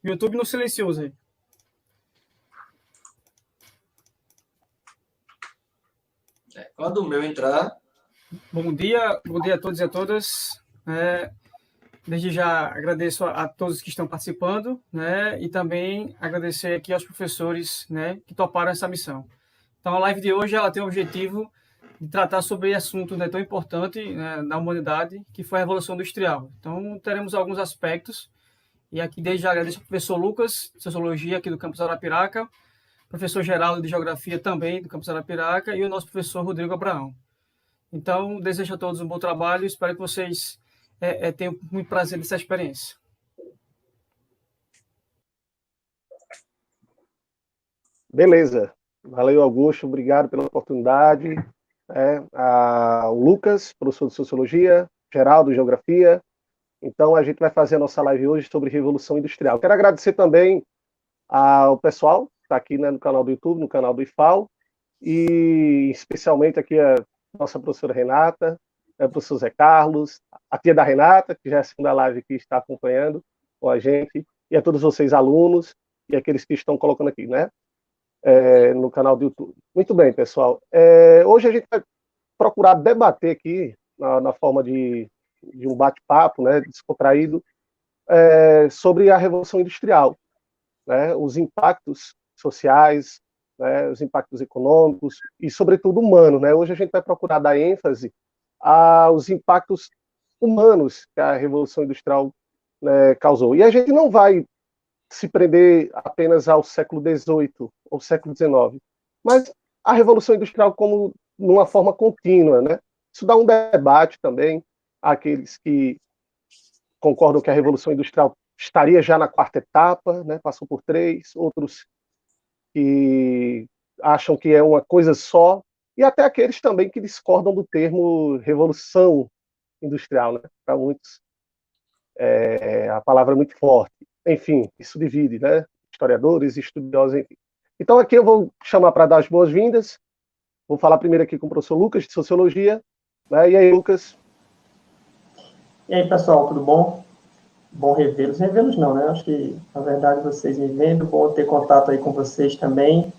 YouTube no silencioso aí. Quando o meu entrar. Bom dia a todos e a todas. Desde já agradeço a todos que estão participando, né? E também agradecer aqui aos professores, né, que toparam essa missão. Então, a live de hoje ela tem o objetivo de tratar sobre assunto, né, tão importante, né, na humanidade, que foi a Revolução Industrial. Então, teremos alguns aspectos. E aqui desde já agradeço ao professor Lucas, de Sociologia, aqui do Campus Arapiraca, professor Geraldo, de Geografia, também do Campus Arapiraca, e o nosso professor Rodrigo Abraão. Então, desejo a todos um bom trabalho e espero que vocês tenham muito prazer nessa experiência. Beleza. Valeu, Augusto. Obrigado pela oportunidade. O Lucas, professor de Sociologia, Geraldo, Geografia. Então, a gente vai fazer a nossa live hoje sobre Revolução Industrial. Quero agradecer também ao pessoal que está aqui, né, no canal do YouTube, no canal do IFAL, e especialmente aqui a nossa professora Renata, o professor Zé Carlos, a tia da Renata, que já é a segunda live que está acompanhando com a gente, e a todos vocês alunos e aqueles que estão colocando aqui, né, no canal do YouTube. Muito bem, pessoal. Hoje a gente vai procurar debater aqui, na forma de um bate-papo, né, descontraído, sobre a Revolução Industrial, né, os impactos sociais, né, os impactos econômicos e, sobretudo, humanos, né? Hoje a gente vai procurar dar ênfase aos impactos humanos que a Revolução Industrial, né, causou. E a gente não vai se prender apenas ao século XVIII ou século XIX, mas a Revolução Industrial como numa forma contínua, né? Isso dá um debate também àqueles que concordam que a Revolução Industrial estaria já na quarta etapa, né? Passou por 3, outros que acham que é uma coisa só, e até aqueles também que discordam do termo Revolução Industrial, né? Para muitos a palavra é muito forte. Enfim, isso divide, né? Historiadores, estudiosos, enfim. Então aqui eu vou chamar para dar as boas-vindas. Vou falar primeiro aqui com o professor Lucas, de Sociologia. Né? E aí, Lucas? E aí, pessoal, tudo bom? Bom revê-los. Revê-los não, né? Acho que, na verdade, vocês me vendo, bom ter contato aí com vocês também.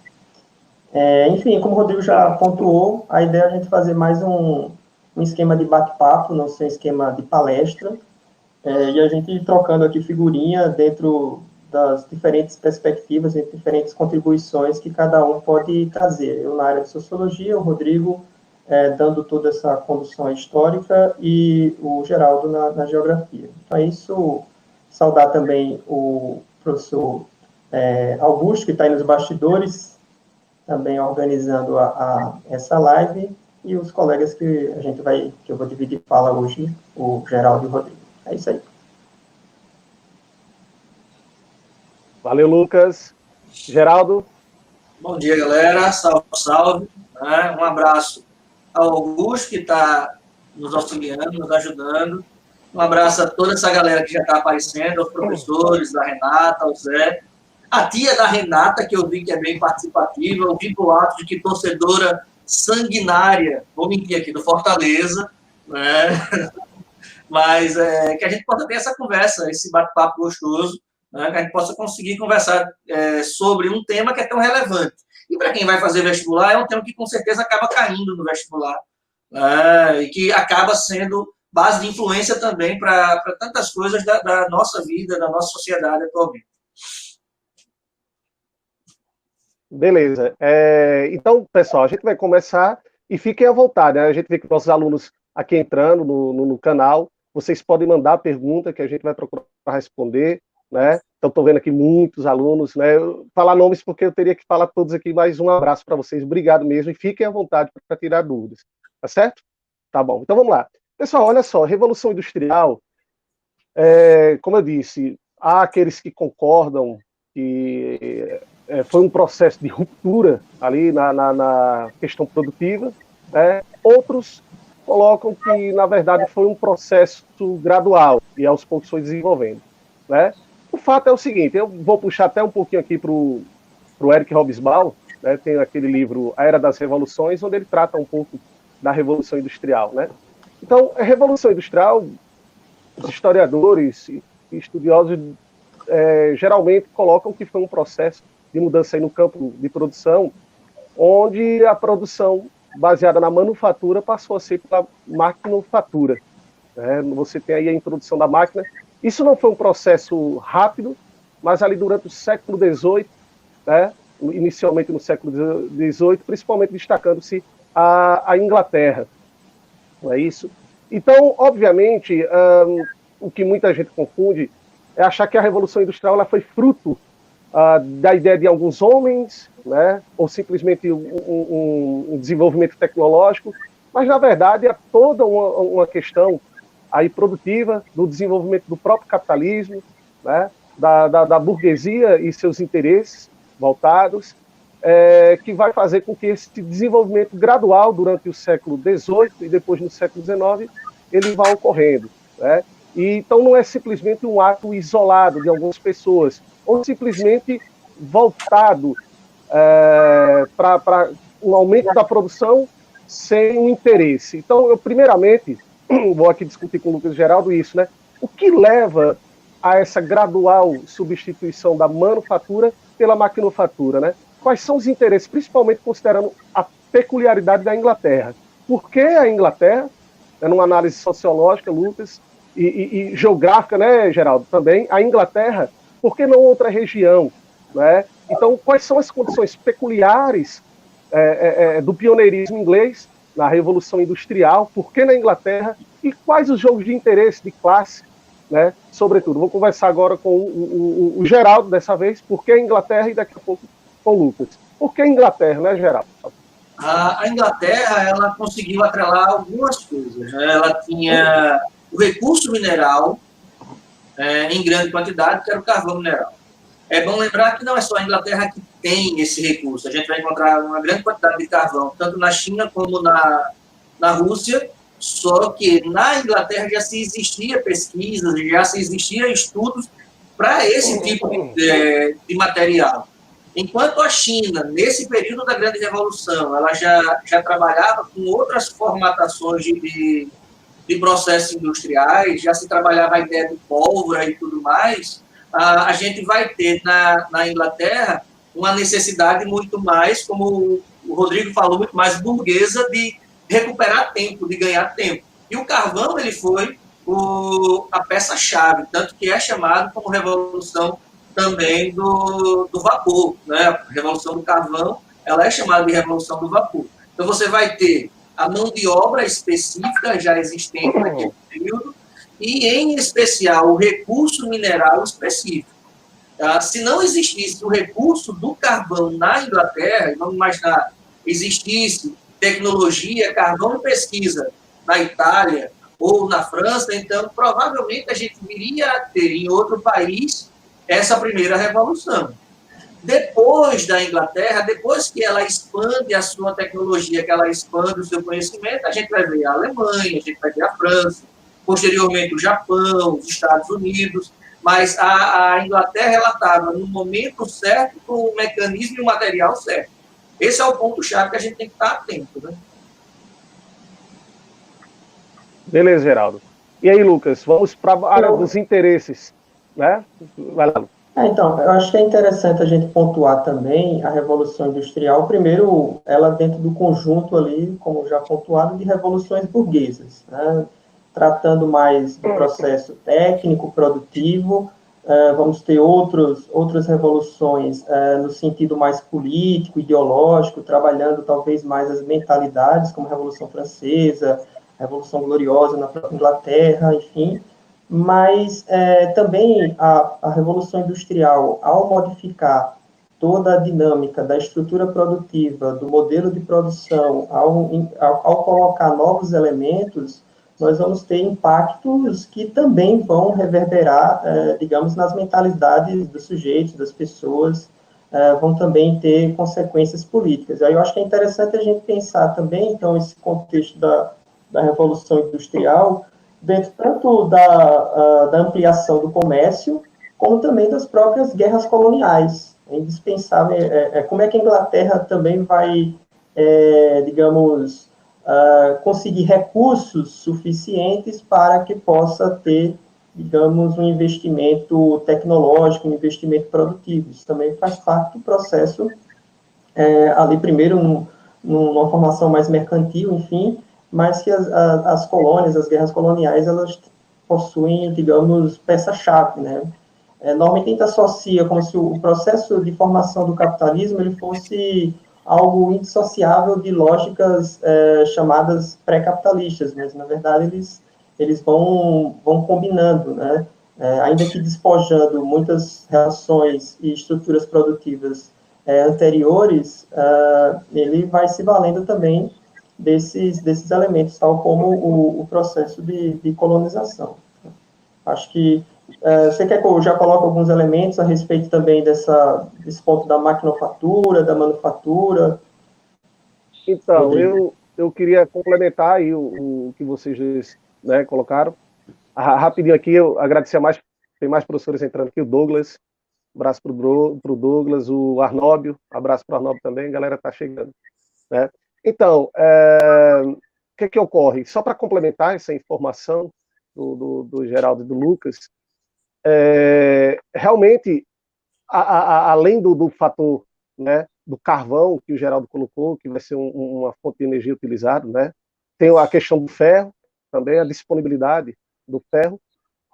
Enfim, como o Rodrigo já pontuou, a ideia é a gente fazer mais um esquema de bate-papo, não ser um esquema de palestra, e a gente ir trocando aqui figurinha dentro das diferentes perspectivas e diferentes contribuições que cada um pode trazer. Eu na área de Sociologia, o Rodrigo dando toda essa condução histórica e o Geraldo na Geografia. Então é isso, saudar também o professor Augusto, que está aí nos bastidores, também organizando essa live, e os colegas que eu vou dividir fala hoje, o Geraldo e o Rodrigo. É isso aí. Valeu, Lucas. Geraldo? Bom dia, galera. Salve, salve. Um abraço ao Augusto, que está nos auxiliando, nos ajudando. Um abraço a toda essa galera que já está aparecendo, aos professores, a Renata, ao Zé. A tia da Renata, que eu vi que é bem participativa, eu vi por ato de que torcedora sanguinária, vou mentir aqui, do Fortaleza, né? Mas que a gente possa ter essa conversa, esse bate-papo gostoso, né? Que a gente possa conseguir conversar sobre um tema que é tão relevante. E para quem vai fazer vestibular, é um tema que com certeza acaba caindo no vestibular, e que acaba sendo base de influência também para tantas coisas da nossa vida, da nossa sociedade atualmente. Beleza. Então, pessoal, a gente vai começar e fiquem à vontade, né? A gente vê que nossos alunos aqui entrando no canal, vocês podem mandar a pergunta que a gente vai procurar responder, né? Então, estou vendo aqui muitos alunos, né? Falar nomes porque eu teria que falar todos aqui, mas um abraço para vocês, obrigado mesmo, e fiquem à vontade para tirar dúvidas, tá certo? Tá bom, então vamos lá. Pessoal, olha só, Revolução Industrial, como eu disse, há aqueles que concordam que foi um processo de ruptura ali na questão produtiva, né? Outros colocam que, na verdade, foi um processo gradual e aos poucos foi desenvolvendo, né? O fato é o seguinte, eu vou puxar até um pouquinho aqui para o Eric Hobsbawm, né? Tem aquele livro A Era das Revoluções, onde ele trata um pouco da Revolução Industrial, né? Então, a Revolução Industrial, os historiadores e estudiosos geralmente colocam que foi um processo de mudança aí no campo de produção, onde a produção baseada na manufatura passou a ser pela maquinofatura. Né? Você tem aí a introdução da máquina. Isso não foi um processo rápido, mas ali durante o século XVIII, né? Inicialmente no século XVIII, principalmente destacando-se a Inglaterra. Não é isso? Então, obviamente, o que muita gente confunde é achar que a Revolução Industrial ela foi fruto da ideia de alguns homens, né, ou simplesmente um desenvolvimento tecnológico, mas, na verdade, é toda uma questão aí produtiva do desenvolvimento do próprio capitalismo, né, da burguesia e seus interesses voltados, que vai fazer com que esse desenvolvimento gradual durante o século XVIII e depois no século XIX, ele vá ocorrendo. Né? E, então não é simplesmente um ato isolado de algumas pessoas, ou simplesmente voltado para um aumento da produção sem um interesse. Então, eu primeiramente, vou aqui discutir com o Lucas Geraldo isso, né? O que leva a essa gradual substituição da manufatura pela maquinofatura, né? Quais são os interesses, principalmente considerando a peculiaridade da Inglaterra? Por que a Inglaterra, numa análise sociológica, Lucas, e geográfica, né, Geraldo, também, a Inglaterra, por que não outra região? Né? Então, quais são as condições peculiares do pioneirismo inglês na Revolução Industrial? Por que na Inglaterra? E quais os jogos de interesse, de classe, né? Sobretudo? Vou conversar agora com o Geraldo, dessa vez, por que a Inglaterra, e daqui a pouco com o Lucas. Por que a Inglaterra, né, Geraldo? A Inglaterra, ela conseguiu atrelar algumas coisas. Né? Ela tinha o recurso mineral em grande quantidade, que era o carvão mineral. É bom lembrar que não é só a Inglaterra que tem esse recurso. A gente vai encontrar uma grande quantidade de carvão, tanto na China como na Rússia, só que na Inglaterra já se existia pesquisas, já se existia estudos para esse tipo de material. Enquanto a China, nesse período da Grande Revolução, ela já trabalhava com outras formatações de processos industriais, já se trabalhava a ideia de pólvora e tudo mais, a gente vai ter na Inglaterra uma necessidade muito mais, como o Rodrigo falou, muito mais burguesa de recuperar tempo, de ganhar tempo. E o carvão, ele foi a peça-chave, tanto que é chamado como Revolução também do vapor, né? A Revolução do Carvão, ela é chamada de Revolução do Vapor. Então, você vai ter a mão de obra específica já existente naquele período e, em especial, o recurso mineral específico. Se não existisse o recurso do carvão na Inglaterra, vamos imaginar, existisse tecnologia, carvão e pesquisa na Itália ou na França, então, provavelmente, a gente viria a ter em outro país essa primeira revolução. Depois da Inglaterra, depois que ela expande a sua tecnologia, que ela expande o seu conhecimento, a gente vai ver a Alemanha, a gente vai ver a França, posteriormente o Japão, os Estados Unidos, mas a Inglaterra ela estava no momento certo, com o mecanismo e o material certo. Esse é o ponto-chave que a gente tem que estar atento. Né? Beleza, Geraldo. E aí, Lucas, vamos para a área dos interesses. Né? Vai lá. Então, eu acho que é interessante a gente pontuar também a Revolução Industrial, primeiro, ela dentro do conjunto ali, como já pontuado, de revoluções burguesas, né? Tratando mais do processo técnico, produtivo, vamos ter outras revoluções no sentido mais político, ideológico, trabalhando talvez mais as mentalidades, como a Revolução Francesa, a Revolução Gloriosa na própria Inglaterra, enfim. Mas também a Revolução Industrial, ao modificar toda a dinâmica da estrutura produtiva, do modelo de produção, ao colocar novos elementos, nós vamos ter impactos que também vão reverberar, digamos, nas mentalidades dos sujeitos, das pessoas, vão também ter consequências políticas. Aí eu acho que é interessante a gente pensar também, então, esse contexto da Revolução Industrial, dentro tanto da ampliação do comércio, como também das próprias guerras coloniais. É indispensável, como é que a Inglaterra também vai, digamos, conseguir recursos suficientes para que possa ter digamos, um investimento tecnológico, um investimento produtivo. Isso também faz parte do processo, ali primeiro numa formação mais mercantil, enfim, mas que as colônias, as guerras coloniais, elas possuem, digamos, peça-chave, né? Normalmente a gente associa como se o processo de formação do capitalismo ele fosse algo indissociável de lógicas chamadas pré-capitalistas, mas, na verdade, eles vão combinando, né? Ainda que despojando muitas relações e estruturas produtivas anteriores, ele vai se valendo também desses elementos, tal como o processo de colonização. Acho que você quer que eu já coloque alguns elementos a respeito também desse ponto da maquinofatura, da manufatura? Então, eu queria complementar aí o que vocês, né, colocaram. Rapidinho aqui, eu agradecer mais, tem mais professores entrando aqui, o Douglas, abraço para o Douglas, o Arnóbio, abraço para o Arnóbio também, a galera está chegando. Né? Então, o que ocorre? Só para complementar essa informação do Geraldo e do Lucas, realmente, além do fator, né, do carvão que o Geraldo colocou, que vai ser uma fonte de energia utilizada, né, tem a questão do ferro, também a disponibilidade do ferro,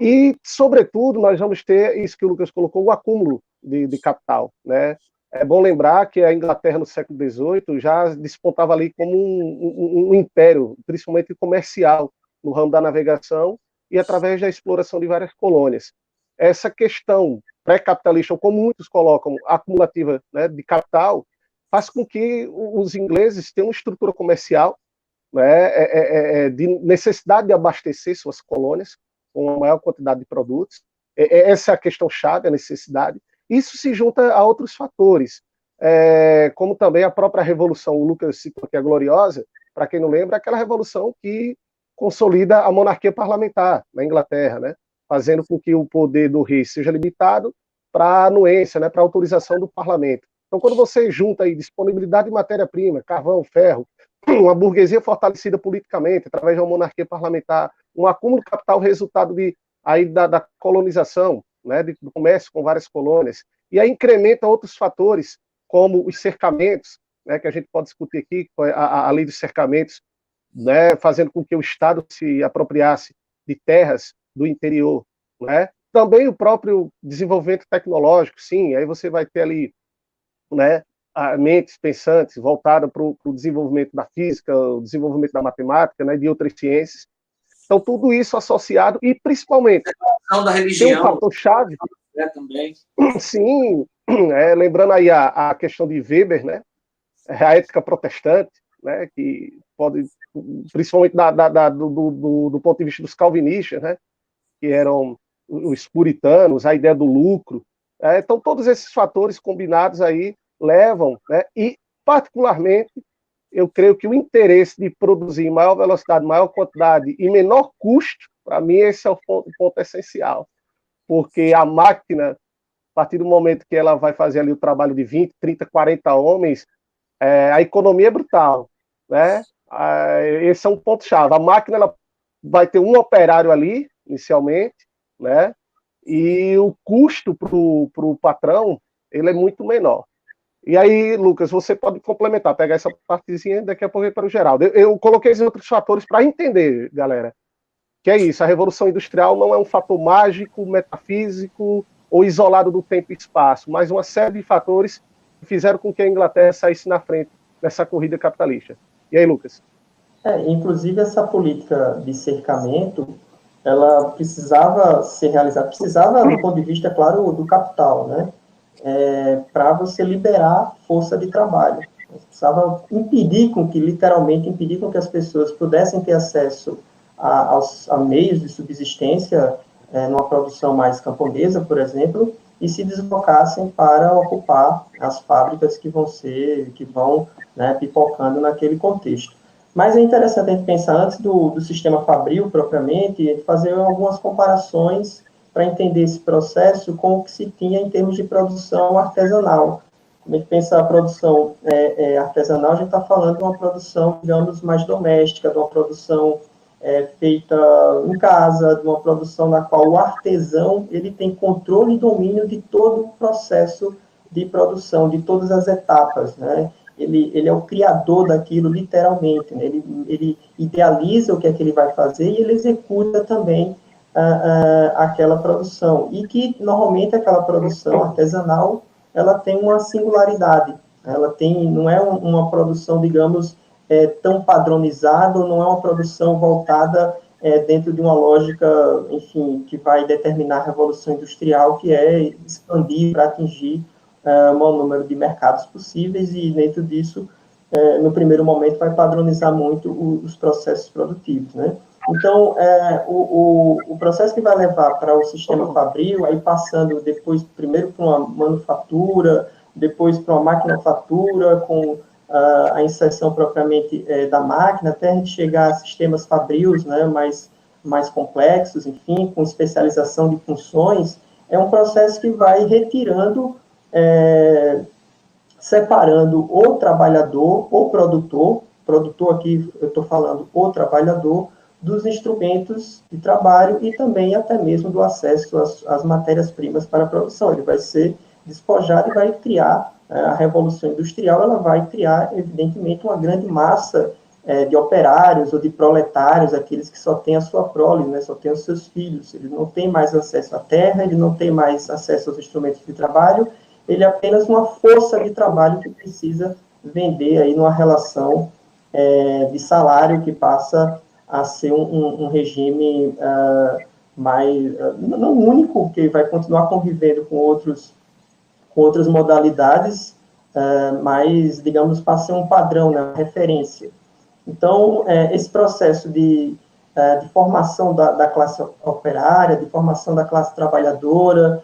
e, sobretudo, nós vamos ter, isso que o Lucas colocou, o acúmulo de capital. Né? É bom lembrar que a Inglaterra, no século XVIII, já despontava ali como um império, principalmente comercial, no ramo da navegação e através da exploração de várias colônias. Essa questão pré-capitalista, ou como muitos colocam, acumulativa, né, de capital, faz com que os ingleses tenham uma estrutura comercial, né, de necessidade de abastecer suas colônias com a maior quantidade de produtos. Essa é a questão chave, a necessidade. Isso se junta a outros fatores, como também a própria revolução, o Lucas citou aqui a Gloriosa, para quem não lembra, aquela revolução que consolida a monarquia parlamentar na Inglaterra, né, fazendo com que o poder do rei seja limitado para a anuência, né, para a autorização do parlamento. Então, quando você junta aí disponibilidade de matéria-prima, carvão, ferro, uma burguesia fortalecida politicamente, através de uma monarquia parlamentar, um acúmulo de capital resultado da colonização, né, do comércio com várias colônias, e aí incrementa outros fatores, como os cercamentos, né, que a gente pode discutir aqui, a lei dos cercamentos, né, fazendo com que o Estado se apropriasse de terras do interior. Né? Também o próprio desenvolvimento tecnológico, sim, aí você vai ter ali, né, mentes pensantes voltadas para o desenvolvimento da física, o desenvolvimento da matemática, né, de outras ciências. Então, tudo isso associado, e principalmente da religião, tem um fator-chave. Também. Sim, lembrando aí a questão de Weber, né, a ética protestante, né, que pode, principalmente do ponto de vista dos calvinistas, né, que eram os puritanos, a ideia do lucro. Então, todos esses fatores combinados aí levam, né, e, particularmente, eu creio que o interesse de produzir em maior velocidade, maior quantidade e menor custo, para mim, esse é o ponto essencial. Porque a máquina, a partir do momento que ela vai fazer ali o trabalho de 20, 30, 40 homens, a economia é brutal. Né? Esse é um ponto-chave. A máquina ela vai ter um operário ali, inicialmente, né? E o custo para o patrão ele é muito menor. E aí, Lucas, você pode complementar, pegar essa partezinha daqui a pouco para o Geraldo. Eu coloquei esses outros fatores para entender, galera, que é isso, a Revolução Industrial não é um fator mágico, metafísico ou isolado do tempo e espaço, mas uma série de fatores que fizeram com que a Inglaterra saísse na frente nessa corrida capitalista. E aí, Lucas? Inclusive, essa política de cercamento, ela precisava ser realizada, precisava, do ponto de vista, claro, do capital, né? Para você liberar força de trabalho. Você precisava literalmente impedir com que as pessoas pudessem ter acesso a meios de subsistência numa produção mais camponesa, por exemplo, e se deslocassem para ocupar as fábricas que vão né, pipocando naquele contexto. Mas é interessante a gente pensar, antes do sistema fabril propriamente, fazer algumas comparações para entender esse processo com o que se tinha em termos de produção artesanal. Quando a gente pensa a produção artesanal, a gente está falando de uma produção, digamos, mais doméstica, de uma produção feita em casa, de uma produção na qual o artesão ele tem controle e domínio de todo o processo de produção, de todas as etapas, né? Ele é o criador daquilo, literalmente, né? Ele idealiza o que é que ele vai fazer e ele executa também aquela produção. E que, normalmente, aquela produção artesanal, ela tem uma singularidade. Ela tem, não é uma produção, digamos, tão padronizada, não é uma produção voltada dentro de uma lógica, enfim, que vai determinar a revolução industrial, que é expandir para atingir o maior número de mercados possíveis, e dentro disso, no primeiro momento, vai padronizar muito os processos produtivos, né? Então, o processo que vai levar para o sistema fabril, aí passando depois, primeiro para uma manufatura, depois para uma maquinofatura, com a inserção propriamente da máquina, até a gente chegar a sistemas fabrios, né, mais complexos, enfim, com especialização de funções, é um processo que vai retirando, separando o trabalhador, o produtor aqui eu estou falando o trabalhador, dos instrumentos de trabalho e também até mesmo do acesso às matérias-primas para a produção. Ele vai ser despojado e vai criar, a Revolução Industrial, ela vai criar, evidentemente, uma grande massa de operários ou de proletários, aqueles que só têm a sua prole, né, só têm os seus filhos. Ele não tem mais acesso à terra, ele não tem mais acesso aos instrumentos de trabalho, ele é apenas uma força de trabalho que precisa vender aí numa relação de salário que passa a ser um regime mais, não único, que vai continuar convivendo com outras modalidades, mas, digamos, para ser um padrão, né, uma referência. Então, esse processo de formação da classe operária, de formação da classe trabalhadora,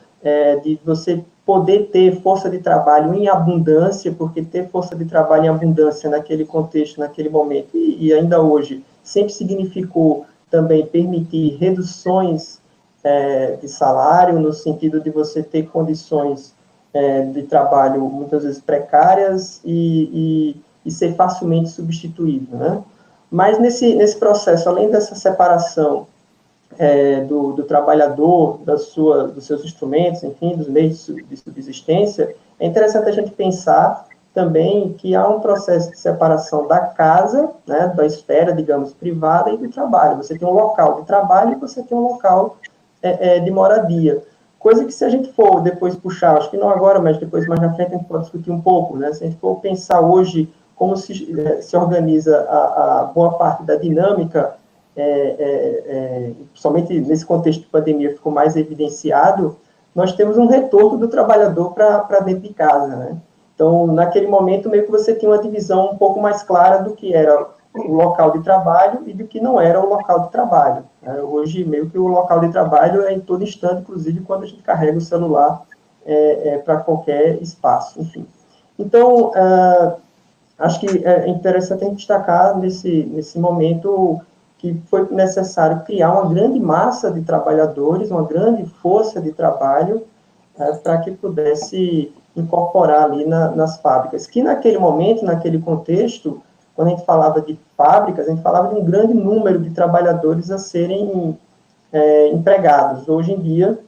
de você poder ter força de trabalho em abundância, porque ter força de trabalho em abundância naquele contexto, naquele momento, e ainda hoje, sempre significou também permitir reduções de salário, no sentido de você ter condições de trabalho muitas vezes precárias e ser facilmente substituível, né? Mas nesse processo, além dessa separação do trabalhador, dos seus instrumentos, enfim, dos meios de subsistência, é interessante a gente pensar também que há um processo de separação da casa, né, da esfera, digamos, privada e do trabalho. Você tem um local de trabalho e você tem um local de moradia. Coisa que, se a gente for depois puxar, acho que não agora, mas depois mais na frente a gente pode discutir um pouco, né? Se a gente for pensar hoje como se organiza a boa parte da dinâmica, somente nesse contexto de pandemia ficou mais evidenciado, nós temos um retorno do trabalhador para dentro de casa, né? Então, naquele momento, meio que você tinha uma divisão um pouco mais clara do que era o local de trabalho e do que não era o local de trabalho. Hoje, meio que o local de trabalho é em todo instante, inclusive quando a gente carrega o celular para qualquer espaço, enfim. Então, acho que é interessante a gente destacar nesse momento que foi necessário criar uma grande massa de trabalhadores, uma grande força de trabalho, para que pudesse incorporar ali nas fábricas. Que naquele momento, naquele contexto, quando a gente falava de fábricas, a gente falava de um grande número de trabalhadores a serem empregados. Hoje em dia,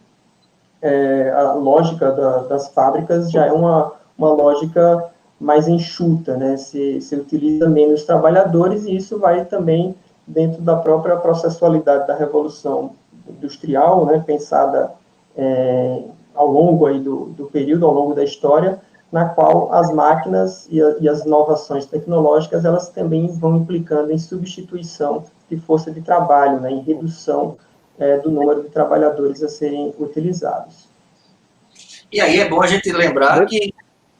a lógica das fábricas já é uma lógica mais enxuta, né? Se utiliza menos trabalhadores, e isso vai também dentro da própria processualidade da Revolução Industrial, né, pensada ao longo aí do período, ao longo da história, na qual as máquinas e as inovações tecnológicas, elas também vão implicando em substituição de força de trabalho, né, em redução do número de trabalhadores a serem utilizados. E aí é bom a gente lembrar que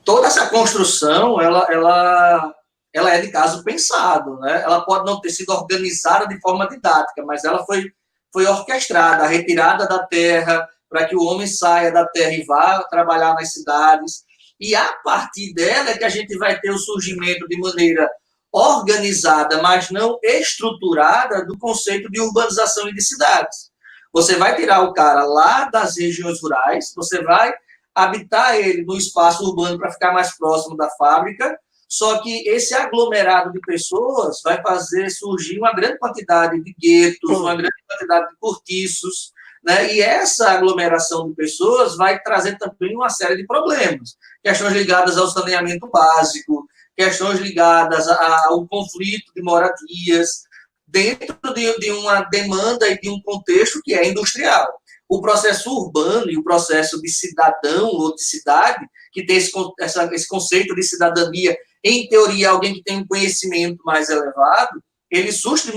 toda essa construção, ela é de caso pensado, né? Ela pode não ter sido organizada de forma didática, mas ela foi orquestrada, a retirada da terra, para que o homem saia da terra e vá trabalhar nas cidades. E a partir dela é que a gente vai ter o surgimento de maneira organizada, mas não estruturada, do conceito de urbanização e de cidades. Você vai tirar o cara lá das regiões rurais, você vai habitar ele no espaço urbano para ficar mais próximo da fábrica, Só que esse aglomerado de pessoas vai fazer surgir uma grande quantidade de guetos, uma grande quantidade de cortiços, né? E essa aglomeração de pessoas vai trazer também uma série de problemas. Questões ligadas ao saneamento básico, questões ligadas ao conflito de moradias, dentro de uma demanda e de um contexto que é industrial. O processo urbano e o processo de cidadão ou de cidade, que tem esse conceito de cidadania, em teoria, alguém que tem um conhecimento mais elevado, ele surge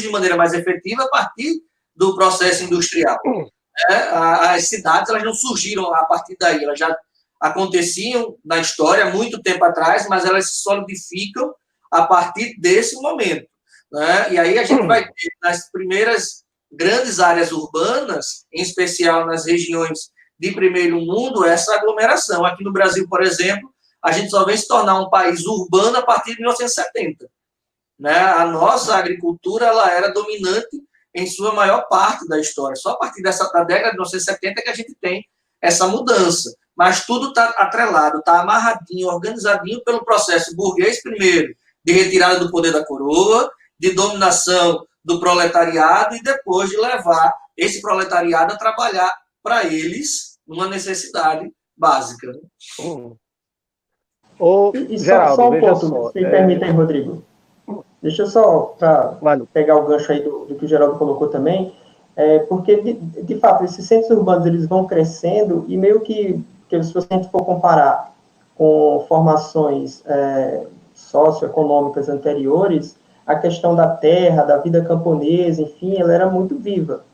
de maneira mais efetiva a partir do processo industrial. As cidades, elas não surgiram a partir daí, elas já aconteciam na história há muito tempo atrás, mas elas se solidificam a partir desse momento, né? E aí a gente vai ter, nas primeiras grandes áreas urbanas, em especial nas regiões de primeiro mundo, essa aglomeração. Aqui no Brasil, por exemplo, a gente só vem se tornar um país urbano a partir de 1970. Né? A nossa agricultura ela era dominante em sua maior parte da história. Só a partir da década de 1970 que a gente tem essa mudança. Mas tudo está atrelado, está amarradinho, organizadinho pelo processo burguês, primeiro, de retirada do poder da coroa, de dominação do proletariado e depois de levar esse proletariado a trabalhar para eles numa necessidade básica. E Geraldo, só um ponto, se me permitem, Rodrigo. Deixa eu só, para pegar o gancho aí do que o Geraldo colocou também, porque, de fato, esses centros urbanos eles vão crescendo e meio que se você for comparar com formações socioeconômicas anteriores, a questão da terra, da vida camponesa, enfim, ela era muito viva.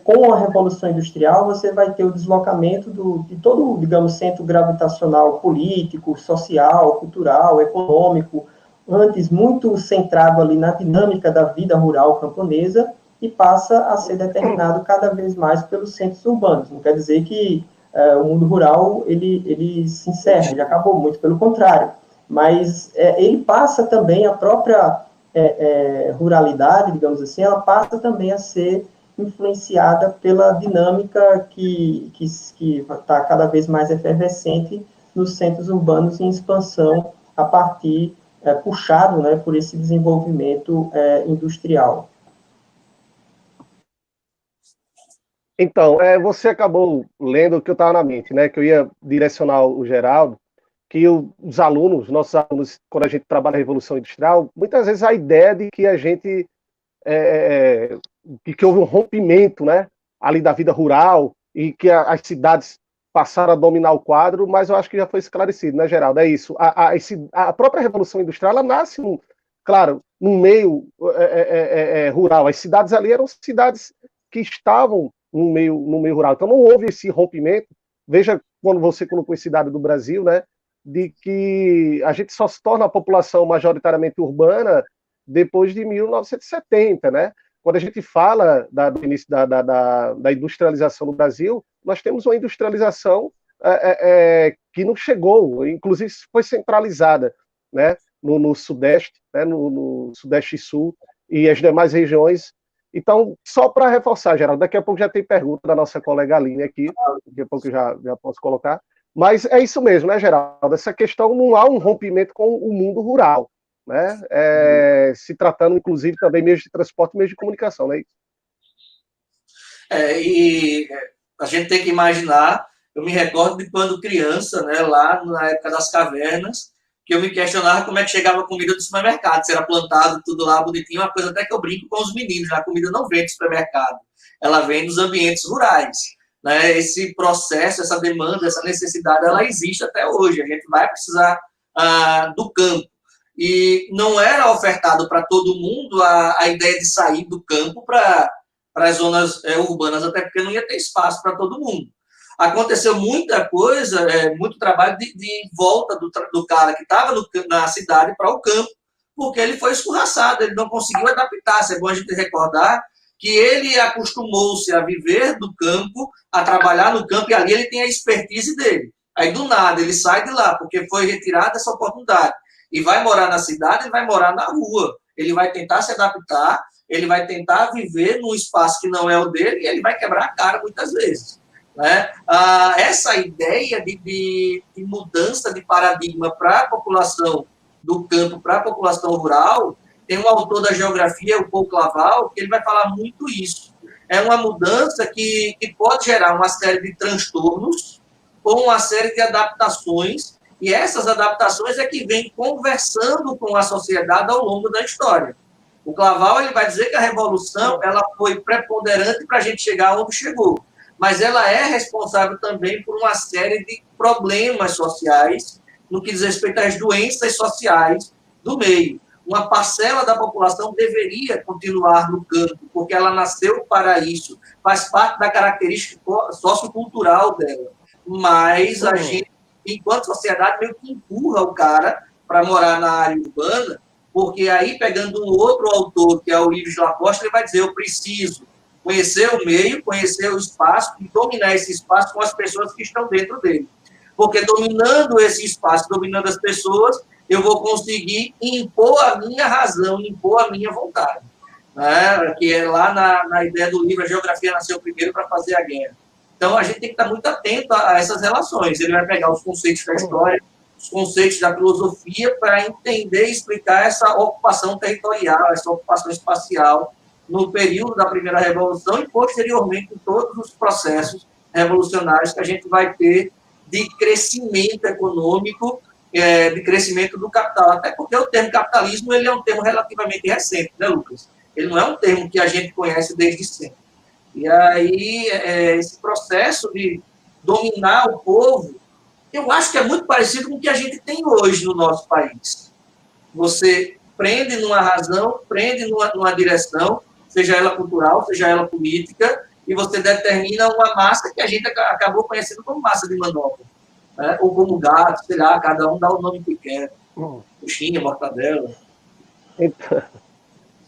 Com a Revolução Industrial, você vai ter o deslocamento de todo, digamos, centro gravitacional político, social, cultural, econômico, antes muito centrado ali na dinâmica da vida rural camponesa, e passa a ser determinado cada vez mais pelos centros urbanos. Não quer dizer que o mundo rural ele se encerra, ele acabou, muito pelo contrário. Mas ele passa também, a própria ruralidade, digamos assim, ela passa também a ser influenciada pela dinâmica que está cada vez mais efervescente nos centros urbanos em expansão a partir, puxado, né, por esse desenvolvimento industrial. Então, você acabou lendo o que eu estava na mente, né, que eu ia direcionar o Geraldo, que os alunos, nossos alunos, quando a gente trabalha a Revolução Industrial, muitas vezes a ideia de que a gente que houve um rompimento, né, ali da vida rural e que as cidades passaram a dominar o quadro, mas eu acho que já foi esclarecido, né, Geraldo? É isso. A própria Revolução Industrial, ela nasce, claro, no meio rural. As cidades ali eram cidades que estavam no meio rural. Então não houve esse rompimento. Veja quando você colocou esse dado do Brasil, né, de que a gente só se torna a população majoritariamente urbana depois de 1970, né? Quando a gente fala do início da industrialização no Brasil, nós temos uma industrialização que não chegou, inclusive foi centralizada, né, no Sudeste, né, no Sudeste e Sul e as demais regiões. Então, só para reforçar, Geraldo, daqui a pouco já tem pergunta da nossa colega Aline aqui, daqui a pouco eu já posso colocar, mas é isso mesmo, né, Geraldo? Essa questão, não há um rompimento com o mundo rural, né? Se tratando, inclusive, também meios de transporte e meios de comunicação, né? E a gente tem que imaginar, eu me recordo de quando criança, né, lá na época das cavernas, que eu me questionava como é que chegava a comida do supermercado, se era plantado tudo lá bonitinho, uma coisa até que eu brinco com os meninos, a comida não vem do supermercado, ela vem dos ambientes rurais, né? Esse processo, essa demanda, essa necessidade, ela existe até hoje, a gente vai precisar do campo, e não era ofertado para todo mundo a ideia de sair do campo para as zonas urbanas, até porque não ia ter espaço para todo mundo. Aconteceu muita coisa, muito trabalho de volta do cara que estava na cidade para o campo, porque ele foi escorraçado, ele não conseguiu adaptar-se. É bom a gente recordar que ele acostumou-se a viver do campo, a trabalhar no campo, e ali ele tem a expertise dele. Aí, do nada, ele sai de lá, porque foi retirada essa oportunidade. E vai morar na cidade, ele vai morar na rua. Ele vai tentar se adaptar, ele vai tentar viver num espaço que não é o dele, e ele vai quebrar a cara muitas vezes. né? Essa ideia de mudança de paradigma para a população do campo, para a população rural, tem um autor da geografia, o Paul Claval, que ele vai falar muito isso. É uma mudança que pode gerar uma série de transtornos ou uma série de adaptações, e essas adaptações é que vem conversando com a sociedade ao longo da história. O Claval ele vai dizer que a revolução ela foi preponderante para a gente chegar onde chegou, mas ela é responsável também por uma série de problemas sociais no que diz respeito às doenças sociais do meio. Uma parcela da população deveria continuar no campo, porque ela nasceu para isso, faz parte da característica sociocultural dela. Mas a gente, enquanto sociedade, meio que empurra o cara para morar na área urbana, porque aí, pegando um outro autor, que é o Ives Lacoste, ele vai dizer, eu preciso conhecer o meio, conhecer o espaço e dominar esse espaço com as pessoas que estão dentro dele. Porque dominando esse espaço, dominando as pessoas, eu vou conseguir impor a minha razão, impor a minha vontade. Né? Que é lá na ideia do livro A Geografia Nasceu Primeiro para Fazer a Guerra. Então, a gente tem que estar muito atento a essas relações. Ele vai pegar os conceitos da história, os conceitos da filosofia, para entender e explicar essa ocupação territorial, essa ocupação espacial, no período da Primeira Revolução e, posteriormente, em todos os processos revolucionários que a gente vai ter de crescimento econômico, de crescimento do capital. Até porque o termo capitalismo ele é um termo relativamente recente, né, Lucas? Ele não é um termo que a gente conhece desde sempre. E aí, esse processo de dominar o povo, eu acho que é muito parecido com o que a gente tem hoje no nosso país. Você prende numa razão, prende numa direção, seja ela cultural, seja ela política, e você determina uma massa que a gente acabou conhecendo como massa de manobra. Né? Ou como gato, sei lá, cada um dá o nome que quer. Coxinha, mortadela.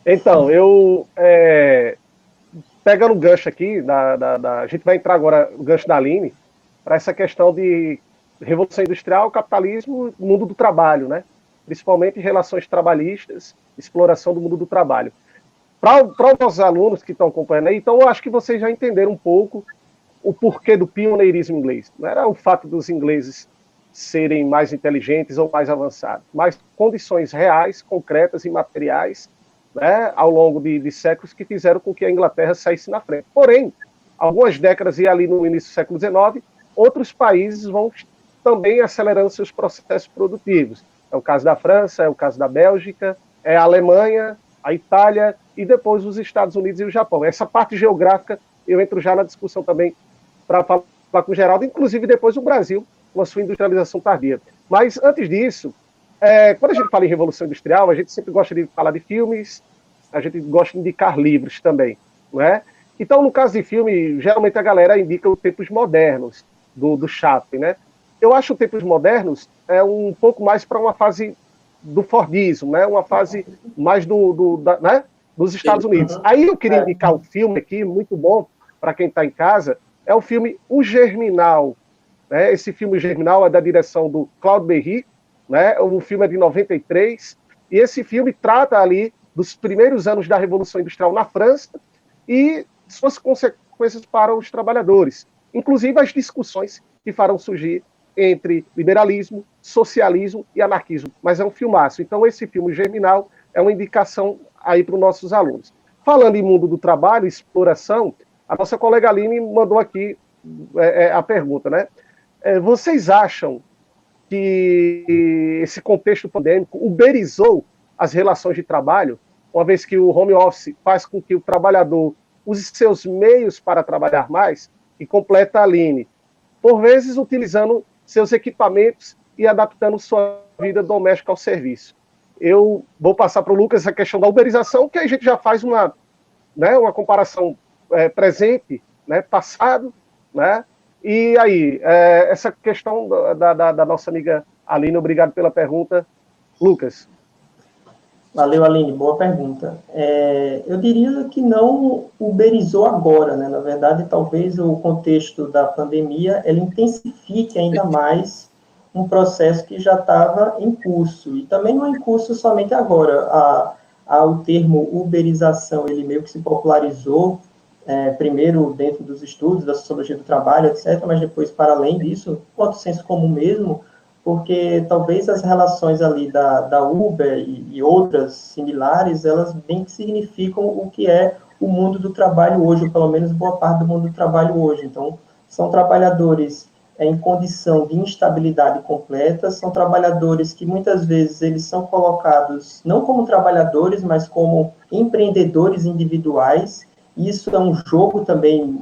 Então eu... pegando o gancho aqui, a gente vai entrar agora no gancho da Aline, para essa questão de revolução industrial, capitalismo, mundo do trabalho, né? Principalmente relações trabalhistas, exploração do mundo do trabalho. Para os nossos alunos que estão acompanhando aí, então eu acho que vocês já entenderam um pouco o porquê do pioneirismo inglês. Não era o fato dos ingleses serem mais inteligentes ou mais avançados, mas condições reais, concretas e materiais, né, ao longo de séculos que fizeram com que a Inglaterra saísse na frente. Porém, algumas décadas e ali no início do século XIX, outros países vão também acelerando seus processos produtivos. É o caso da França, é o caso da Bélgica, é a Alemanha, a Itália e depois os Estados Unidos e o Japão. Essa parte geográfica eu entro já na discussão também para falar com o Geraldo, inclusive depois o Brasil, com a sua industrialização tardia. Mas antes disso, quando a gente fala em Revolução Industrial, a gente sempre gosta de falar de filmes, a gente gosta de indicar livros também, não é? Então, no caso de filme, geralmente a galera indica os tempos modernos do Chaplin, né? Eu acho os tempos modernos um pouco mais para uma fase do Fordismo, né? Uma fase mais né? Dos Estados Unidos. Aí eu queria indicar um filme aqui, muito bom, para quem está em casa, é o filme O Germinal. Né? Esse filme, O Germinal, é da direção do Claude Berry, né? O filme é de 93, e esse filme trata ali dos primeiros anos da Revolução Industrial na França e suas consequências para os trabalhadores, inclusive as discussões que farão surgir entre liberalismo, socialismo e anarquismo. Mas é um filmaço. Então, esse filme Germinal é uma indicação aí para os nossos alunos. Falando em mundo do trabalho, exploração, a nossa colega Aline mandou aqui a pergunta, né? Vocês acham que esse contexto pandêmico uberizou as relações de trabalho, uma vez que o home office faz com que o trabalhador use seus meios para trabalhar mais? E completa a Aline, por vezes utilizando seus equipamentos e adaptando sua vida doméstica ao serviço. Eu vou passar para o Lucas essa questão da uberização, que a gente já faz uma comparação presente, né, passado, né? E aí, essa questão da nossa amiga Aline, obrigado pela pergunta. Lucas. Valeu, Aline, boa pergunta. Eu diria que não uberizou agora, né? Na verdade, talvez o contexto da pandemia ele intensifique ainda mais um processo que já estava em curso. E também não é em curso somente agora. O termo uberização, ele meio que se popularizou primeiro dentro dos estudos da sociologia do trabalho, etc., mas depois para além disso, quanto senso comum mesmo, porque talvez as relações ali da Uber e outras similares, elas bem que significam o que é o mundo do trabalho hoje, ou pelo menos boa parte do mundo do trabalho hoje. Então, são trabalhadores em condição de instabilidade completa, são trabalhadores que muitas vezes eles são colocados não como trabalhadores, mas como empreendedores individuais. Isso é um jogo também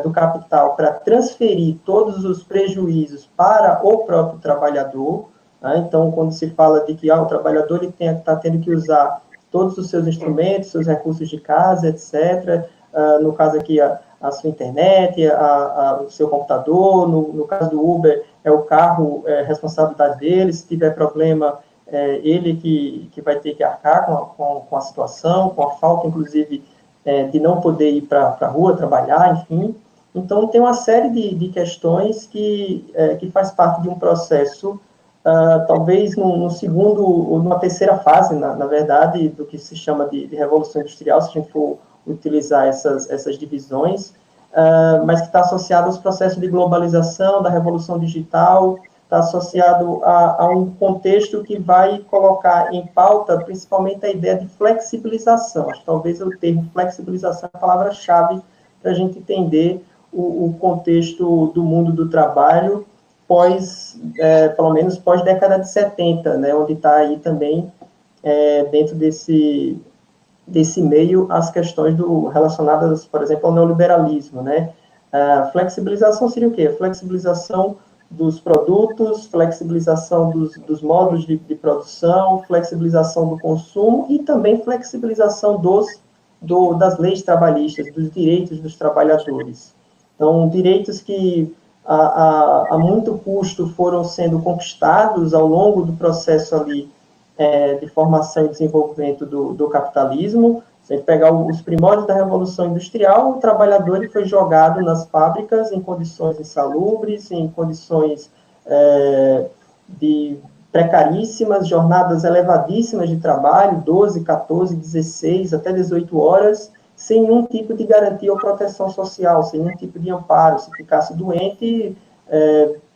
do capital para transferir todos os prejuízos para o próprio trabalhador. Né? Então, quando se fala de que o trabalhador está tendo que usar todos os seus instrumentos, seus recursos de casa, etc., no caso aqui, a sua internet, o seu computador, no caso do Uber, é o carro, responsabilidade dele, se tiver problema, ele que vai ter que arcar com a situação, com a falta, inclusive, de não poder ir para a rua trabalhar, enfim. Então, tem uma série de questões que faz parte de um processo, talvez no segundo ou numa terceira fase, na verdade, do que se chama de Revolução Industrial, se a gente for utilizar essas divisões, mas que está associado aos processos de globalização, da revolução digital, está associado a um contexto que vai colocar em pauta, principalmente, a ideia de flexibilização. Acho que talvez o termo flexibilização é a palavra-chave para a gente entender o contexto do mundo do trabalho pelo menos pós-década de 70, né, onde está aí também, dentro desse meio, as questões relacionadas, por exemplo, ao neoliberalismo, né? Flexibilização seria o quê? Flexibilização dos produtos, flexibilização dos modos de produção, flexibilização do consumo e também flexibilização das leis trabalhistas, dos direitos dos trabalhadores. Então, direitos que a muito custo foram sendo conquistados ao longo do processo ali de formação e desenvolvimento do capitalismo. Se a gente pegar os primórdios da Revolução Industrial, o trabalhador ele foi jogado nas fábricas em condições insalubres, em condições precaríssimas, jornadas elevadíssimas de trabalho, 12, 14, 16, até 18 horas, sem nenhum tipo de garantia ou proteção social, sem nenhum tipo de amparo. Se ficasse doente,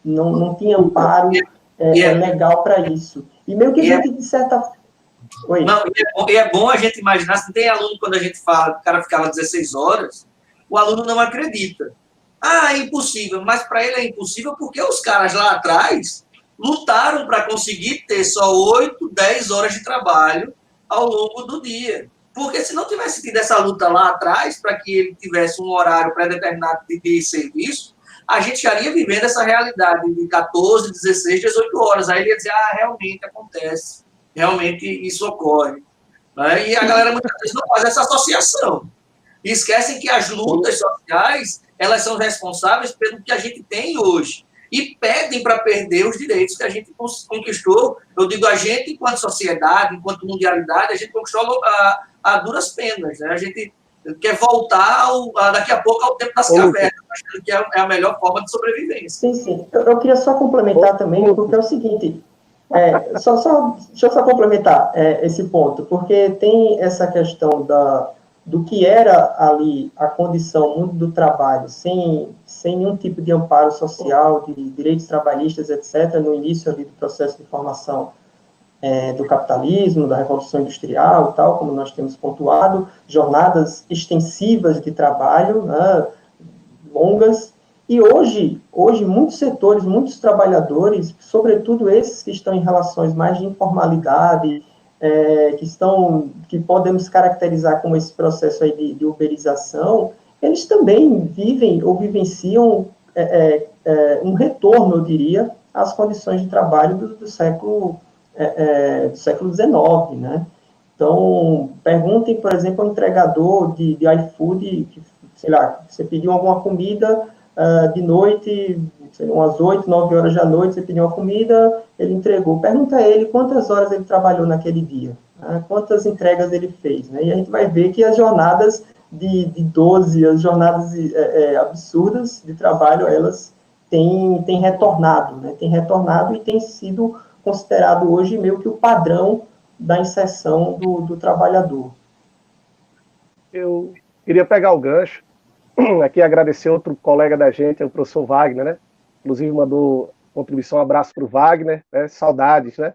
não tinha amparo legal para isso. E meio que a gente, de certa... Oi. Não, e é bom a gente imaginar, se tem aluno, quando a gente fala que o cara ficava 16 horas, o aluno não acredita. É impossível, mas para ele é impossível porque os caras lá atrás lutaram para conseguir ter só 8, 10 horas de trabalho ao longo do dia. Porque se não tivesse tido essa luta lá atrás, para que ele tivesse um horário pré-determinado de serviço, a gente já ia vivendo essa realidade de 14, 16, 18 horas. Aí ele ia dizer, realmente acontece, realmente isso ocorre. Né? E a galera muitas vezes não faz essa associação. E esquecem que as lutas sociais, elas são responsáveis pelo que a gente tem hoje. E pedem para perder os direitos que a gente conquistou. Eu digo, a gente, enquanto sociedade, enquanto mundialidade, a gente conquistou a duras penas. Né? A gente quer voltar, daqui a pouco, ao tempo das cavernas, achando que é a melhor forma de sobrevivência. Sim. Eu queria só complementar também, porque é o seguinte, deixa eu só complementar esse ponto, porque tem essa questão do que era ali a condição, o mundo do trabalho, sem nenhum tipo de amparo social, de direitos trabalhistas, etc., no início ali do processo de formação do capitalismo, da Revolução Industrial e tal, como nós temos pontuado, jornadas extensivas de trabalho, né, longas, e hoje muitos setores, muitos trabalhadores, sobretudo esses que estão em relações mais de informalidade, que podemos caracterizar como esse processo aí de uberização, eles também vivem ou vivenciam um retorno, eu diria, às condições de trabalho do século XIX, né? Então, perguntem, por exemplo, ao entregador de iFood, que, sei lá, você pediu alguma comida de noite, sei lá, umas 8, 9 horas da noite, você pediu uma comida, ele entregou. Pergunta a ele quantas horas ele trabalhou naquele dia, né? Quantas entregas ele fez, né? E a gente vai ver que as jornadas de 12, as jornadas absurdas de trabalho, elas têm retornado, né? Têm retornado e têm sido considerado hoje meio que o padrão da inserção do trabalhador. Eu queria pegar o gancho aqui agradecer outro colega da gente, o professor Wagner, né? Inclusive mandou contribuição, um abraço para o Wagner, né? Saudades, né?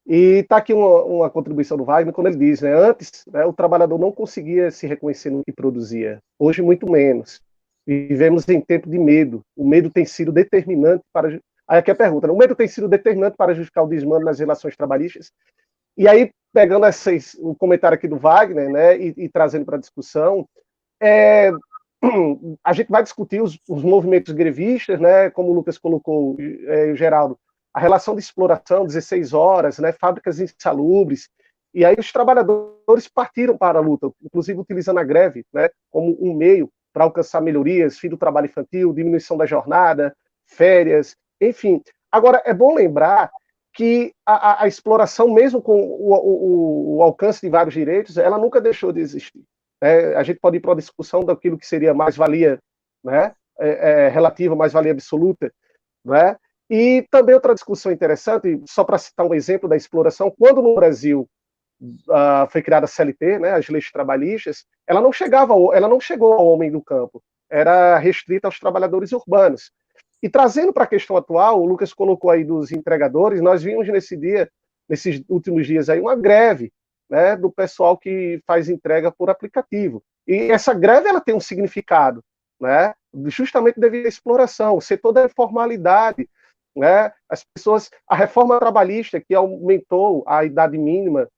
E está aqui uma contribuição do Wagner, quando ele diz, né? Antes, né, o trabalhador não conseguia se reconhecer no que produzia, hoje muito menos. Vivemos em tempo de medo. O medo tem sido determinante para... Aí aqui a pergunta, né? O medo tem sido determinante para justificar o desmando nas relações trabalhistas? E aí, pegando o comentário aqui do Wagner, né, e trazendo para a discussão, a gente vai discutir os movimentos grevistas, né, como o Lucas colocou, o Geraldo, a relação de exploração, 16 horas, né, fábricas insalubres, e aí os trabalhadores partiram para a luta, inclusive utilizando a greve, né, como um meio para alcançar melhorias, fim do trabalho infantil, diminuição da jornada, férias, enfim. Agora, é bom lembrar que a exploração, mesmo com o alcance de vários direitos, ela nunca deixou de existir. A gente pode ir para a discussão daquilo que seria mais-valia, né, relativa, mais-valia absoluta, né? E também outra discussão interessante, só para citar um exemplo da exploração, quando no Brasil foi criada a CLT, né, as leis trabalhistas, ela não chegou ao homem do campo, era restrita aos trabalhadores urbanos. E trazendo para a questão atual, o Lucas colocou aí dos entregadores, nós vimos nesses últimos dias aí, uma greve, né, do pessoal que faz entrega por aplicativo. E essa greve ela tem um significado, né, justamente devido à exploração, o setor da informalidade, né, as pessoas, a reforma trabalhista que aumentou a idade mínima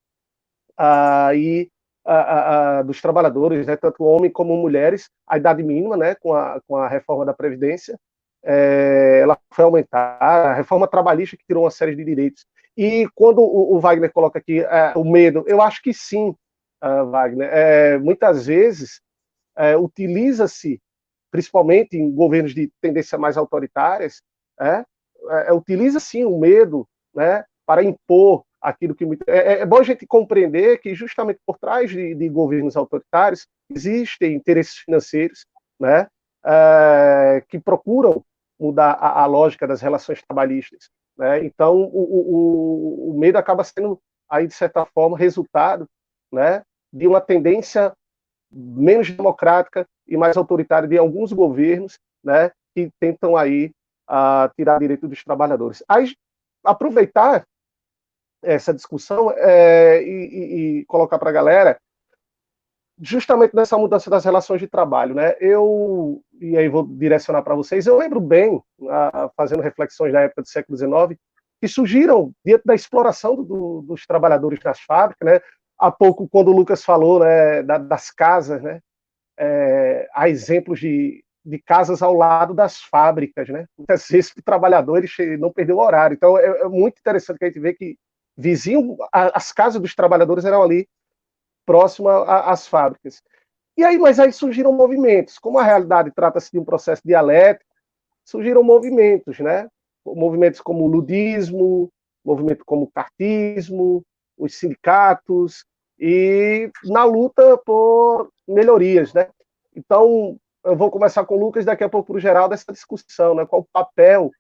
dos trabalhadores, né, tanto homens como mulheres, a idade mínima, né, com a reforma da Previdência, ela foi aumentar, a reforma trabalhista que tirou uma série de direitos. E quando o Wagner coloca aqui o medo, eu acho que sim, Wagner. Muitas vezes utiliza-se, principalmente em governos de tendência mais autoritárias, utiliza sim o medo, né, para impor aquilo que... É bom a gente compreender que justamente por trás de governos autoritários existem interesses financeiros, né, que procuram mudar a lógica das relações trabalhistas, né? Então, o medo acaba sendo, aí, de certa forma, resultado, né, de uma tendência menos democrática e mais autoritária de alguns governos, né, que tentam aí tirar direito dos trabalhadores. Aí, aproveitar essa discussão e colocar para a galera justamente nessa mudança das relações de trabalho, né? E aí vou direcionar para vocês, eu lembro bem, fazendo reflexões da época do século XIX, que surgiram diante da exploração dos trabalhadores nas fábricas, né? Há pouco, quando o Lucas falou, né, das casas, né? Há exemplos de casas ao lado das fábricas, né? Muitas vezes o trabalhador não perdeu o horário. Então, é muito interessante que a gente vê que as casas dos trabalhadores eram ali próxima às fábricas. Mas aí surgiram movimentos. Como a realidade trata-se de um processo dialético, surgiram movimentos, né? Movimentos como o ludismo, movimento como o cartismo, os sindicatos, e na luta por melhorias, né? Então, eu vou começar com o Lucas, daqui a pouco para o Geraldo, essa discussão, né? Qual o papel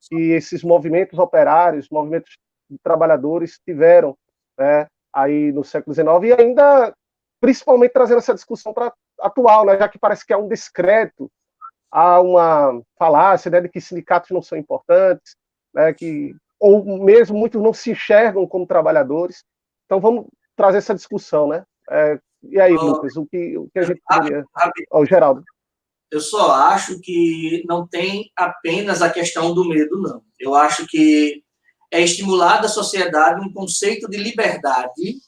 que esses movimentos operários, movimentos de trabalhadores tiveram, né, aí no século XIX, e ainda, principalmente, trazendo essa discussão para atual, né, já que parece que há um descrédito, há uma falácia, né, de que sindicatos não são importantes, né, ou mesmo muitos não se enxergam como trabalhadores. Então, vamos trazer essa discussão, né? E aí, Lucas, o que a gente poderia... Geraldo. Eu só acho que não tem apenas a questão do medo, não. Eu acho que é estimular da sociedade um conceito de liberdade,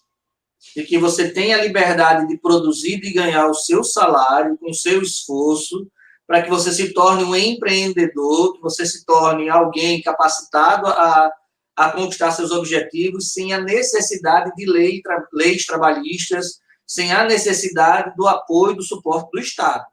de que você tem a liberdade de produzir e ganhar o seu salário com o seu esforço, para que você se torne um empreendedor, que você se torne alguém capacitado a conquistar seus objetivos sem a necessidade de leis trabalhistas, sem a necessidade do apoio, do suporte do Estado.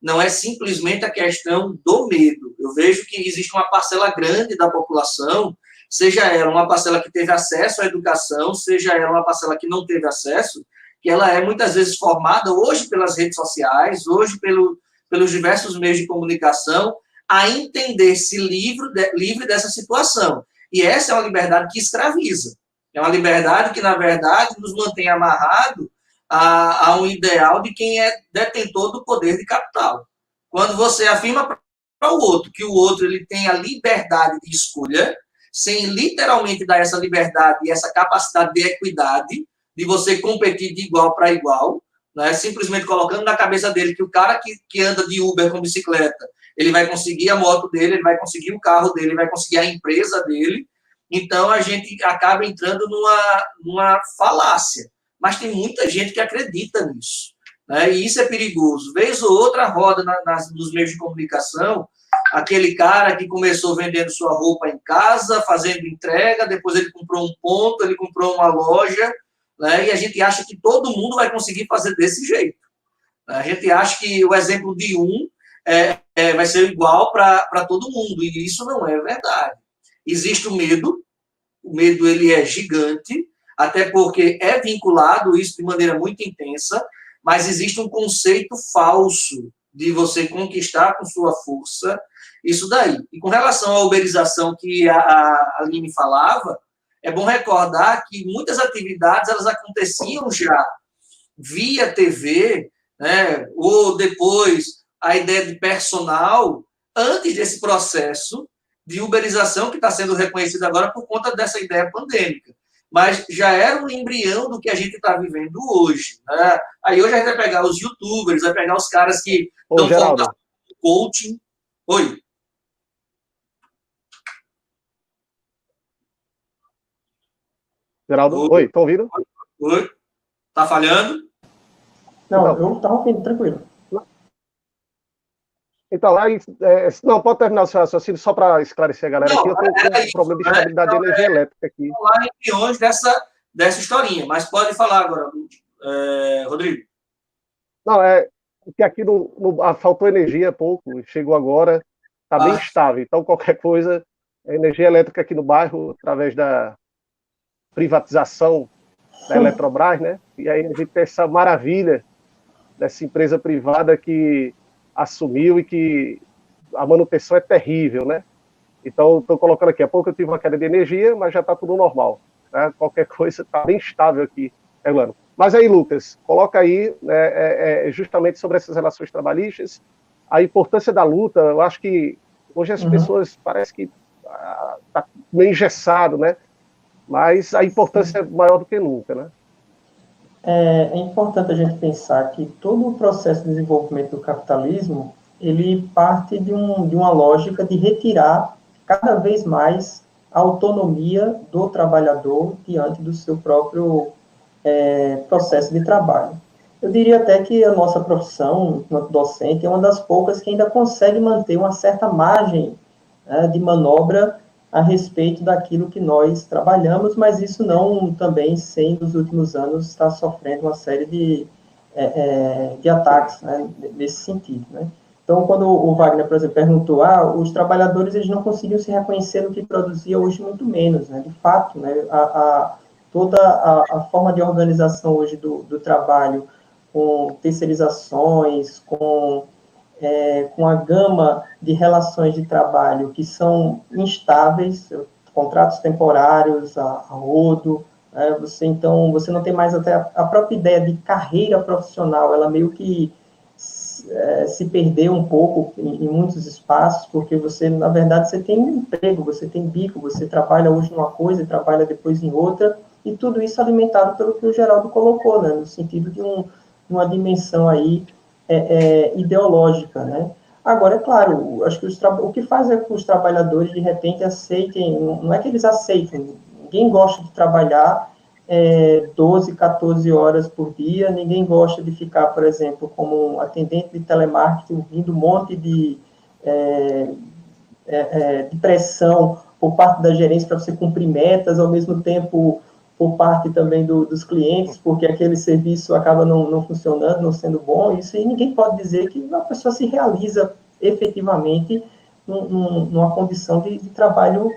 Não é simplesmente a questão do medo. Eu vejo que existe uma parcela grande da população, seja ela uma parcela que teve acesso à educação, seja ela uma parcela que não teve acesso, que ela é muitas vezes formada hoje pelas redes sociais, hoje pelos diversos meios de comunicação, a entender-se livre dessa situação. E essa é uma liberdade que escraviza. É uma liberdade que, na verdade, nos mantém amarrado a um ideal de quem é detentor do poder de capital. Quando você afirma para o outro que o outro ele tem a liberdade de escolha, sem literalmente dar essa liberdade e essa capacidade de equidade, de você competir de igual para igual, né? Simplesmente colocando na cabeça dele que o cara que anda de Uber com bicicleta, ele vai conseguir a moto dele, ele vai conseguir o carro dele, ele vai conseguir a empresa dele. Então, a gente acaba entrando numa falácia. Mas tem muita gente que acredita nisso, né? E isso é perigoso. Vez ou outra roda nos meios de comunicação, aquele cara que começou vendendo sua roupa em casa, fazendo entrega, depois ele comprou um ponto, ele comprou uma loja, né? E a gente acha que todo mundo vai conseguir fazer desse jeito. A gente acha que o exemplo de um vai ser igual para todo mundo, e isso não é verdade. Existe o medo ele é gigante, até porque é vinculado isso de maneira muito intensa, mas existe um conceito falso de você conquistar com sua força isso daí. E com relação à uberização que a Aline falava, é bom recordar que muitas atividades elas aconteciam já via TV, né, ou depois a ideia de personal, antes desse processo de uberização que está sendo reconhecido agora por conta dessa ideia pandêmica. Mas já era um embrião do que a gente está vivendo hoje, né? Aí hoje a gente vai pegar os youtubers, vai pegar os caras que estão formados em coaching. Oi. Geraldo, oi, estão ouvindo? Oi. Tá falhando? Não, eu estava ouvindo, tranquilo. Então, aí, não, pode terminar o seu raciocínio, só para esclarecer a galera aqui. Eu estou com um problema de estabilidade de energia elétrica aqui. Vamos lá em milhões dessa historinha, mas pode falar agora, Rodrigo. Não, porque aqui faltou energia pouco, chegou agora, está bem estável. Então, qualquer coisa, a energia elétrica aqui no bairro, através da privatização da Eletrobras, né? E aí a gente tem essa maravilha dessa empresa privada que assumiu e que a manutenção é terrível, né? Então, estou colocando aqui, há pouco eu tive uma queda de energia, mas já está tudo normal, né? Qualquer coisa está bem estável aqui, Elano. Mas aí, Lucas, coloca aí justamente sobre essas relações trabalhistas, a importância da luta. Eu acho que hoje as pessoas parece que está meio engessado, né? Mas a importância é maior do que nunca, né? É importante a gente pensar que todo o processo de desenvolvimento do capitalismo, ele parte de uma lógica de retirar cada vez mais a autonomia do trabalhador diante do seu próprio processo de trabalho. Eu diria até que a nossa profissão, enquanto docente, é uma das poucas que ainda consegue manter uma certa margem, né, de manobra a respeito daquilo que nós trabalhamos, mas isso não também, sem nos últimos anos, estar sofrendo uma série de ataques, né, nesse sentido, né? Então, quando o Wagner, por exemplo, perguntou, os trabalhadores eles não conseguiam se reconhecer no que produzia hoje, muito menos, né? De fato, né, toda a forma de organização hoje do trabalho, com terceirizações, com a gama de relações de trabalho que são instáveis, contratos temporários a rodo, você não tem mais até a própria ideia de carreira profissional, ela meio que se perdeu um pouco em muitos espaços, porque você, na verdade, você tem um emprego, você tem bico, você trabalha hoje numa coisa e trabalha depois em outra, e tudo isso alimentado pelo que o Geraldo colocou, né, no sentido de uma dimensão aí ideológica, né? Agora, é claro, acho que o que faz é que os trabalhadores, de repente, aceitem, não é que eles aceitem, ninguém gosta de trabalhar 12, 14 horas por dia, ninguém gosta de ficar, por exemplo, como um atendente de telemarketing, ouvindo um monte de pressão por parte da gerência para você cumprir metas, ao mesmo tempo por parte também dos clientes, porque aquele serviço acaba não funcionando, não sendo bom, isso aí ninguém pode dizer que a pessoa se realiza efetivamente numa condição de trabalho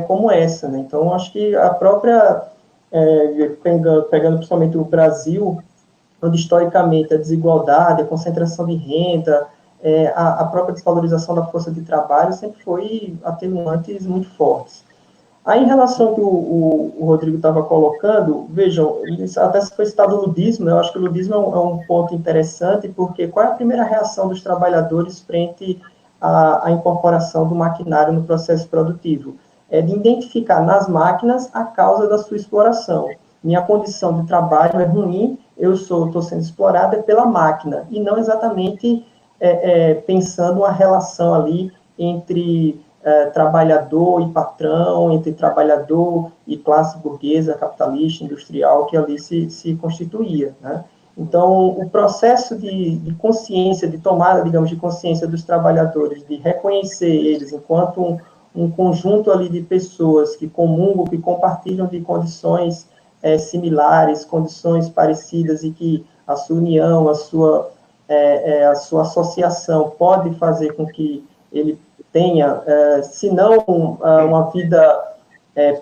como essa, né? Então, acho que a própria, pegando principalmente o Brasil, onde historicamente a desigualdade, a concentração de renda, a própria desvalorização da força de trabalho sempre foi atenuantes muito fortes. Aí, em relação ao que o Rodrigo estava colocando, vejam, até se foi citado o ludismo, eu acho que o ludismo é um ponto interessante, porque qual é a primeira reação dos trabalhadores frente à incorporação do maquinário no processo produtivo? É de identificar nas máquinas a causa da sua exploração. Minha condição de trabalho é ruim, eu estou sendo explorado pela máquina, e não exatamente pensando uma relação ali entre trabalhador e patrão, entre trabalhador e classe burguesa, capitalista, industrial, que ali se constituía, né? Então, o processo de consciência, de tomada, digamos, de consciência dos trabalhadores, de reconhecer eles enquanto um conjunto ali de pessoas que comungam, que compartilham de condições similares, condições parecidas, e que a sua união, a sua associação pode fazer com que ele tenha, se não uma vida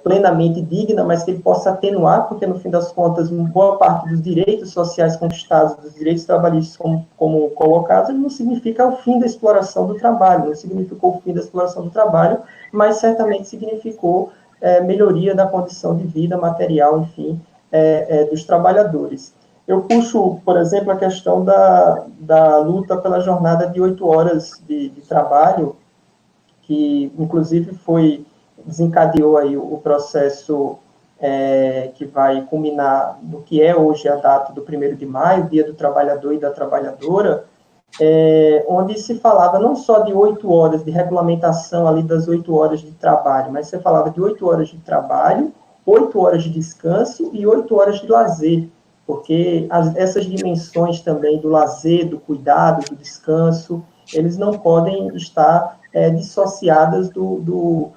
plenamente digna, mas que ele possa atenuar, porque, no fim das contas, uma boa parte dos direitos sociais conquistados, dos direitos trabalhistas como colocados, não significa o fim da exploração do trabalho, não significou o fim da exploração do trabalho, mas certamente significou melhoria da condição de vida material, enfim, dos trabalhadores. Eu puxo, por exemplo, a questão da luta pela jornada de 8 horas de trabalho, que inclusive desencadeou aí o processo que vai culminar no que é hoje a data do 1º de maio, Dia do Trabalhador e da Trabalhadora, onde se falava não só de 8 horas de regulamentação ali das 8 horas de trabalho, mas você falava de 8 horas de trabalho, 8 horas de descanso e 8 horas de lazer, porque essas dimensões também do lazer, do cuidado, do descanso, eles não podem estar dissociadas do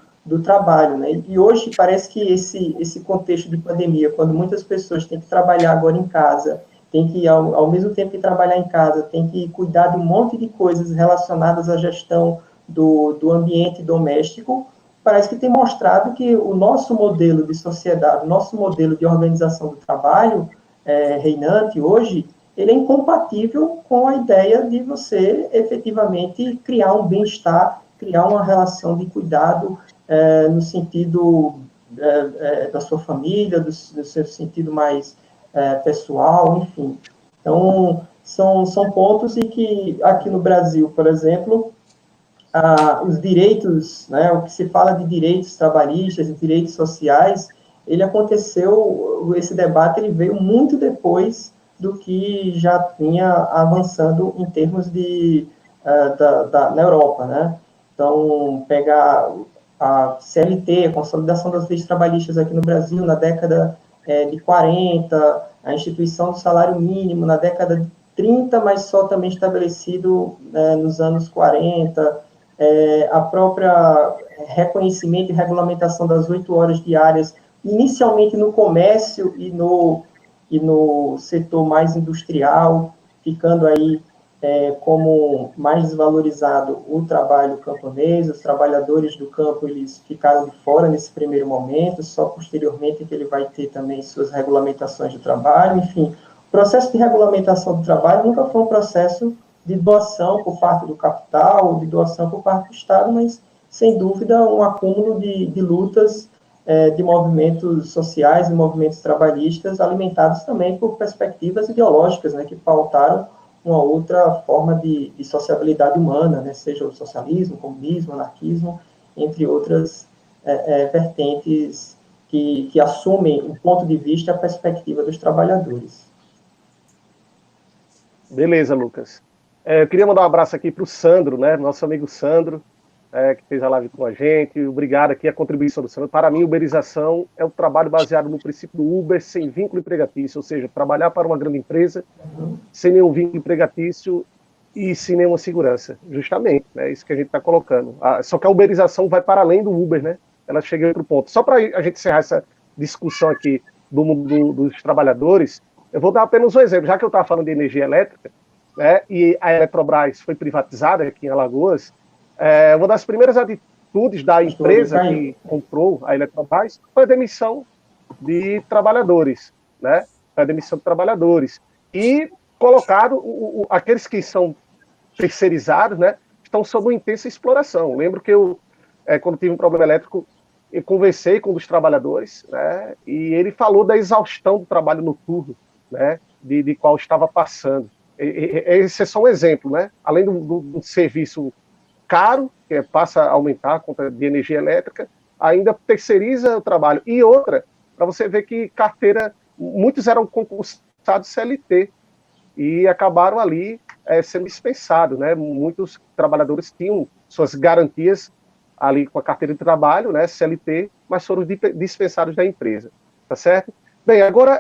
trabalho, né? E hoje parece que esse contexto de pandemia, quando muitas pessoas têm que trabalhar agora em casa, tem que, ao mesmo tempo que trabalhar em casa, tem que cuidar de um monte de coisas relacionadas à gestão do ambiente doméstico, parece que tem mostrado que o nosso modelo de sociedade, o nosso modelo de organização do trabalho reinante hoje, ele é incompatível com a ideia de você efetivamente criar um bem-estar, criar uma relação de cuidado no sentido da sua família, do seu sentido mais pessoal, enfim. Então, são pontos em que, aqui no Brasil, por exemplo, os direitos, né, o que se fala de direitos trabalhistas e direitos sociais, esse debate ele veio muito depois do que já vinha avançando em termos na Europa, né? Então, pegar a CLT, a Consolidação das Leis Trabalhistas aqui no Brasil, na década de 40, a instituição do salário mínimo na década de 30, mas só também estabelecido nos anos 40, a própria reconhecimento e regulamentação das 8 horas diárias, inicialmente no comércio e no setor mais industrial, ficando aí como mais desvalorizado o trabalho camponês. Os trabalhadores do campo, eles ficaram de fora nesse primeiro momento, só posteriormente que ele vai ter também suas regulamentações de trabalho. Enfim, o processo de regulamentação do trabalho nunca foi um processo de doação por parte do capital, de doação por parte do Estado, mas, sem dúvida, um acúmulo de lutas, de movimentos sociais e movimentos trabalhistas, alimentados também por perspectivas ideológicas, né, que pautaram uma outra forma de sociabilidade humana, né, seja o socialismo, o comunismo, o anarquismo, entre outras vertentes que assumem o ponto de vista e a perspectiva dos trabalhadores. Beleza, Lucas. Eu queria mandar um abraço aqui para o Sandro, né, nosso amigo Sandro, que fez a live com a gente. Obrigado aqui, a contribuição do Sandro. Para mim, uberização é um trabalho baseado no princípio do Uber, sem vínculo empregatício, ou seja, trabalhar para uma grande empresa, sem nenhum vínculo empregatício e sem nenhuma segurança. Justamente, é isso que a gente está colocando. Só que a uberização vai para além do Uber, né? Ela chega em outro ponto. Só para a gente encerrar essa discussão aqui do mundo dos trabalhadores, eu vou dar apenas um exemplo. Já que eu estava falando de energia elétrica, né, e a Eletrobras foi privatizada aqui em Alagoas, uma das primeiras atitudes da empresa que comprou a Eletrobras foi a demissão de trabalhadores, né? A demissão de trabalhadores. E colocado aqueles que são terceirizados, né, estão sob uma intensa exploração. Lembro que eu, quando tive um problema elétrico, eu conversei com um dos trabalhadores, né, e ele falou da exaustão do trabalho noturno, né, de qual estava passando. Esse é só um exemplo, né? Além do serviço caro, que passa a aumentar a conta de energia elétrica, ainda terceiriza o trabalho. E outra, para você ver que carteira, muitos eram concursados CLT e acabaram ali sendo dispensados, né? Muitos trabalhadores tinham suas garantias ali com a carteira de trabalho, né, CLT, mas foram dispensados da empresa, tá certo? Bem, agora,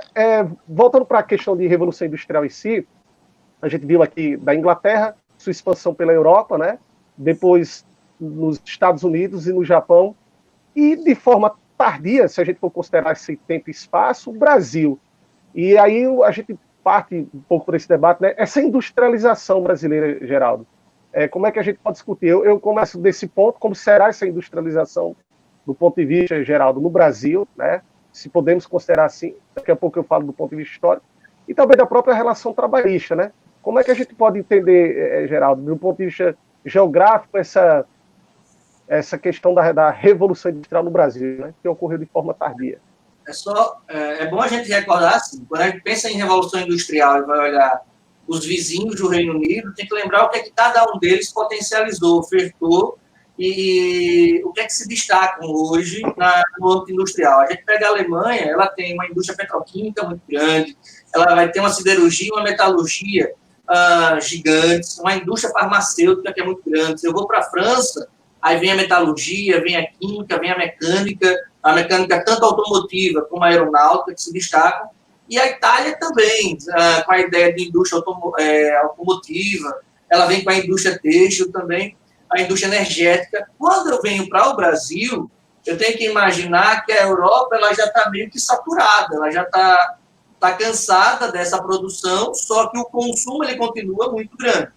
voltando para a questão de Revolução Industrial em si, a gente viu aqui da Inglaterra, sua expansão pela Europa, né? Depois nos Estados Unidos e no Japão, e de forma tardia, se a gente for considerar esse tempo e espaço, o Brasil. E aí a gente parte um pouco por esse debate, né? Essa industrialização brasileira, Geraldo, como é que a gente pode discutir? Eu começo desse ponto, como será essa industrialização do ponto de vista, Geraldo, no Brasil, né? Se podemos considerar assim, daqui a pouco eu falo do ponto de vista histórico, e também da própria relação trabalhista, né? Como é que a gente pode entender, Geraldo, do ponto de vista geográfico, essa questão da Revolução Industrial no Brasil, né? Que ocorreu de forma tardia? É bom a gente recordar, assim, quando a gente pensa em Revolução Industrial e vai olhar os vizinhos do Reino Unido, tem que lembrar o que é que cada um deles potencializou, ofertou, e o que é que se destacam hoje no âmbito industrial. A gente pega a Alemanha, ela tem uma indústria petroquímica muito grande, ela vai ter uma siderurgia, uma metalurgia gigantes, uma indústria farmacêutica que é muito grande. Se eu vou para a França, aí vem a metalurgia, vem a química, vem a mecânica tanto automotiva como aeronáutica que se destacam, e a Itália também, com a ideia de indústria automotiva, ela vem com a indústria têxtil também, a indústria energética. Quando eu venho para o Brasil, eu tenho que imaginar que a Europa ela já está meio que saturada, ela já está cansada dessa produção, só que o consumo ele continua muito grande.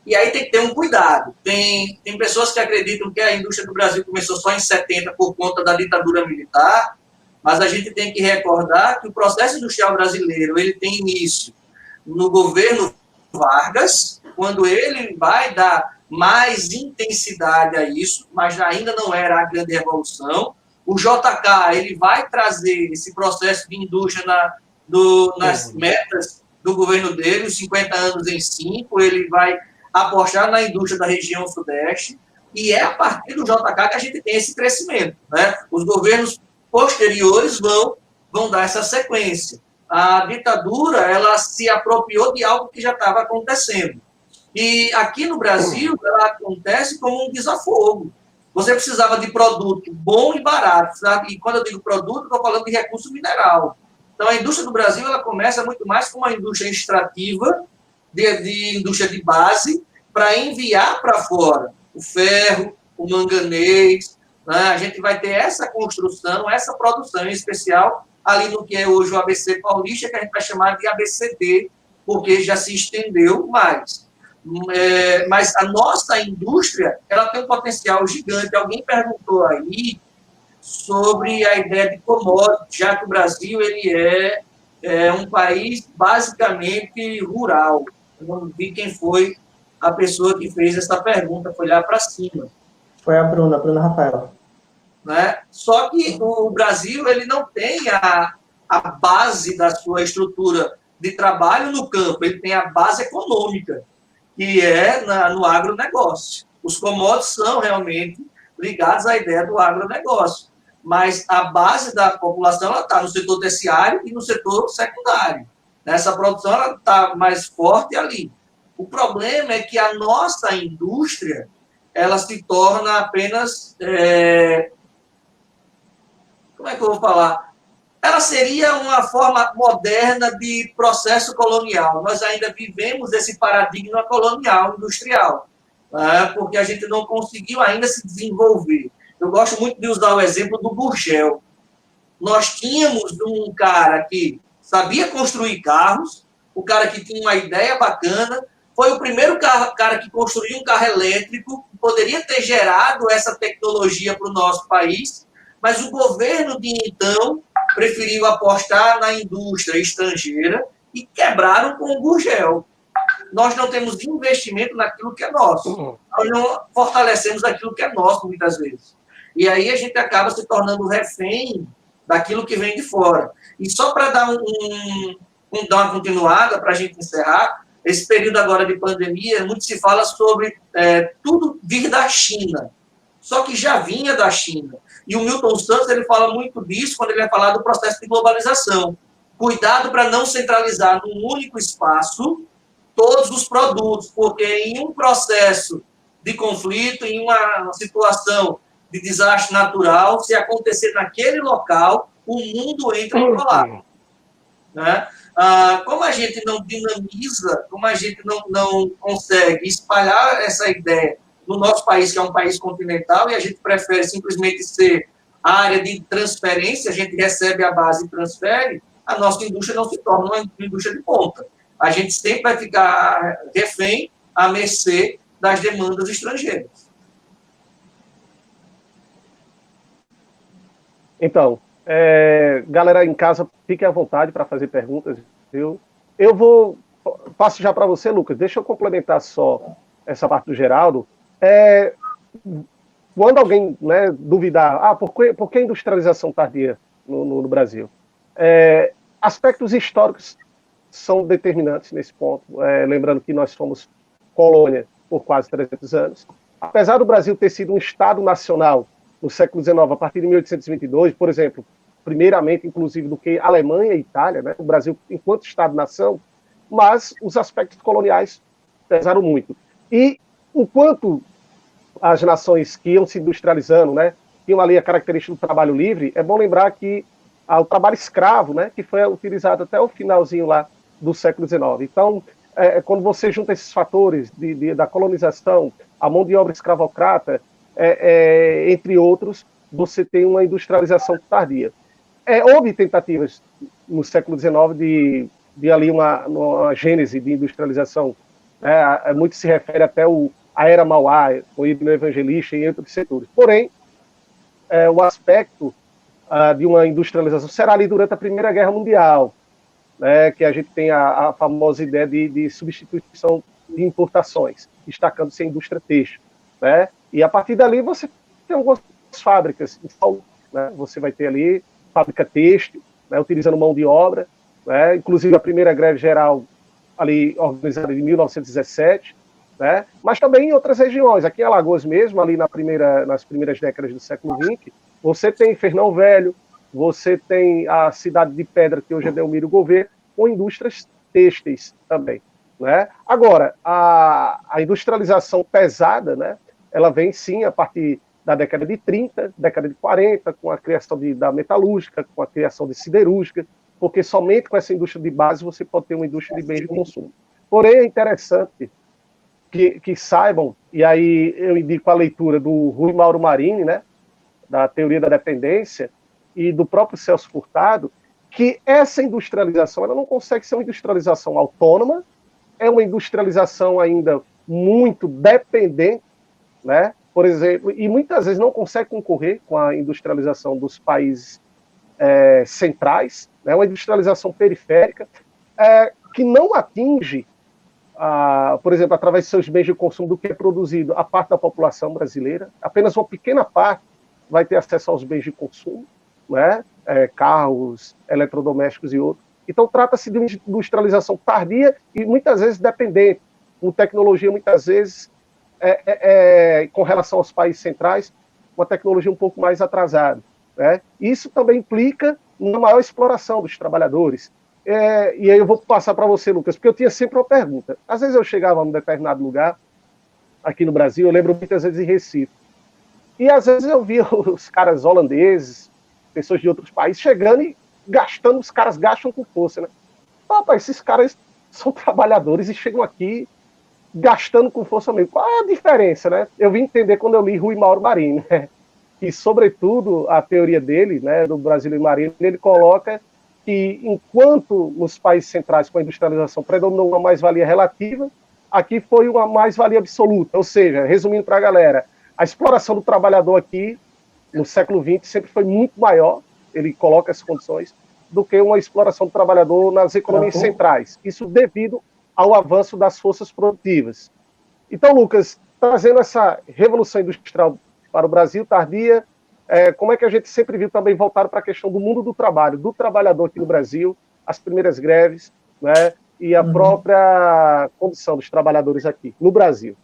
E aí tem que ter um cuidado. Tem pessoas que acreditam que a indústria do Brasil começou só em 70 por conta da ditadura militar, mas a gente tem que recordar que o processo industrial brasileiro ele tem início no governo Vargas, quando ele vai dar mais intensidade a isso, mas ainda não era a grande revolução. O JK ele vai trazer esse processo de indústria nas metas do governo dele, os 50 anos em 5, ele vai apostar na indústria da região sudeste, e é a partir do JK que a gente tem esse crescimento, né? Os governos posteriores vão dar essa sequência. A ditadura, ela se apropriou de algo que já estava acontecendo. E aqui no Brasil, ela acontece como um desafogo. Você precisava de produto bom e barato, sabe? E quando eu digo produto, estou falando de recurso mineral. Então, a indústria do Brasil, ela começa muito mais com uma indústria extrativa, de indústria de base, para enviar para fora o ferro, o manganês, né? A gente vai ter essa construção, essa produção, em especial ali no que é hoje o ABC Paulista, que a gente vai chamar de ABCD, porque já se estendeu mais. Mas a nossa indústria, ela tem um potencial gigante. Alguém perguntou aí sobre a ideia de commodity, já que o Brasil ele é um país basicamente rural. Eu não vi quem foi a pessoa que fez essa pergunta, foi lá para cima. Foi a Bruna Rafaela. Né? Só que o Brasil ele não tem a base da sua estrutura de trabalho no campo, ele tem a base econômica, que é no agronegócio. Os commodities são realmente ligados à ideia do agronegócio, mas a base da população está no setor terciário e no setor secundário. Essa produção está mais forte ali. O problema é que a nossa indústria ela se torna apenas... como é que eu vou falar? Ela seria uma forma moderna de processo colonial. Nós ainda vivemos esse paradigma colonial industrial, porque a gente não conseguiu ainda se desenvolver. Eu gosto muito de usar o exemplo do Gurgel. Nós tínhamos um cara que sabia construir carros, o cara que tinha uma ideia bacana, foi o primeiro cara que construiu um carro elétrico, que poderia ter gerado essa tecnologia para o nosso país, mas o governo de então preferiu apostar na indústria estrangeira e quebraram com o Gurgel. Nós não temos investimento naquilo que é nosso. Nós não fortalecemos aquilo que é nosso, muitas vezes. E aí a gente acaba se tornando refém daquilo que vem de fora. E só para dar dar uma continuada, para a gente encerrar, esse período agora de pandemia, muito se fala sobre tudo vir da China. Só que já vinha da China. E o Milton Santos ele fala muito disso quando ele vai falar do processo de globalização. Cuidado para não centralizar num único espaço todos os produtos, porque em um processo de conflito, em uma situação de desastre natural, se acontecer naquele local, o mundo entra em colapso. Né? Como a gente não dinamiza, como a gente não consegue espalhar essa ideia no nosso país, que é um país continental, e a gente prefere simplesmente ser a área de transferência, a gente recebe a base e transfere, a nossa indústria não se torna uma indústria de ponta. A gente sempre vai ficar refém, à mercê das demandas estrangeiras. Então, galera em casa, fiquem à vontade para fazer perguntas, viu? Passo já para você, Lucas, deixa eu complementar só essa parte do Geraldo. Quando alguém, né, duvidar, por que industrialização tardia no Brasil? Aspectos históricos são determinantes nesse ponto. Lembrando que nós fomos colônia por quase 300 anos. Apesar do Brasil ter sido um Estado nacional no século XIX, a partir de 1822, por exemplo, primeiramente, inclusive, do que Alemanha e Itália, né, o Brasil enquanto Estado-nação, mas os aspectos coloniais pesaram muito. E o quanto as nações que iam se industrializando, né, tinham ali a característica do trabalho livre, é bom lembrar que o trabalho escravo, né, que foi utilizado até o finalzinho lá do século XIX. Então, quando você junta esses fatores da colonização, a mão de obra escravocrata, entre outros, você tem uma industrialização tardia. Houve tentativas no século XIX de ali uma gênese de industrialização. Muito se refere até a Era Mauá, o Ibn Evangelista e outros setores. Porém, o aspecto de uma industrialização será ali durante a Primeira Guerra Mundial, né, que a gente tem a famosa ideia de substituição de importações, destacando-se a indústria têxtil. Né? E a partir dali você tem algumas fábricas, né? Você vai ter ali fábrica têxtil, né, utilizando mão de obra, né? Inclusive a primeira greve geral ali organizada em 1917, né? Mas também em outras regiões, aqui em Alagoas mesmo, ali nas primeiras décadas do século XX, você tem Fernão Velho, você tem a cidade de Pedra, que hoje é Delmiro Gouveia, com indústrias têxteis também. Né? Agora, a industrialização pesada, né, ela vem sim a partir da década de 30, década de 40, com a criação da metalúrgica, com a criação de siderúrgica, porque somente com essa indústria de base você pode ter uma indústria de bens de consumo. Porém, é interessante que saibam, e aí eu indico a leitura do Rui Mauro Marini, né, da teoria da dependência, e do próprio Celso Furtado, que essa industrialização ela não consegue ser uma industrialização autônoma, é uma industrialização ainda muito dependente, né? Por exemplo, e muitas vezes não consegue concorrer com a industrialização dos países centrais, né? Uma industrialização periférica, que não atinge, por exemplo, através de seus bens de consumo do que é produzido, a parte da população brasileira. Apenas uma pequena parte vai ter acesso aos bens de consumo, né? Carros, eletrodomésticos e outros. Então, trata-se de uma industrialização tardia e muitas vezes dependente, com tecnologia muitas vezes, com relação aos países centrais, uma tecnologia um pouco mais atrasada. Né? Isso também implica uma maior exploração dos trabalhadores. E aí eu vou passar para você, Lucas, porque eu tinha sempre uma pergunta. Às vezes eu chegava num determinado lugar, aqui no Brasil, eu lembro muitas vezes em Recife, e às vezes eu via os caras holandeses, pessoas de outros países, chegando e gastando, os caras gastam com força, né? Rapaz, esses caras são trabalhadores e chegam aqui gastando com força mesmo. Qual é a diferença, né? Eu vim entender quando eu li Rui Mauro Marini, né? E, sobretudo, a teoria dele, né, do Brasílio Marini, ele coloca que, enquanto nos países centrais com a industrialização predominou uma mais-valia relativa, aqui foi uma mais-valia absoluta. Ou seja, resumindo para a galera, a exploração do trabalhador aqui, no século XX, sempre foi muito maior, ele coloca essas condições, do que uma exploração do trabalhador nas economias centrais. Isso devido ao avanço das forças produtivas. Então, Lucas, trazendo essa revolução industrial para o Brasil tardia, como é que a gente sempre viu também voltado para a questão do mundo do trabalho, do trabalhador aqui no Brasil, as primeiras greves, né, e a própria condição dos trabalhadores aqui no Brasil.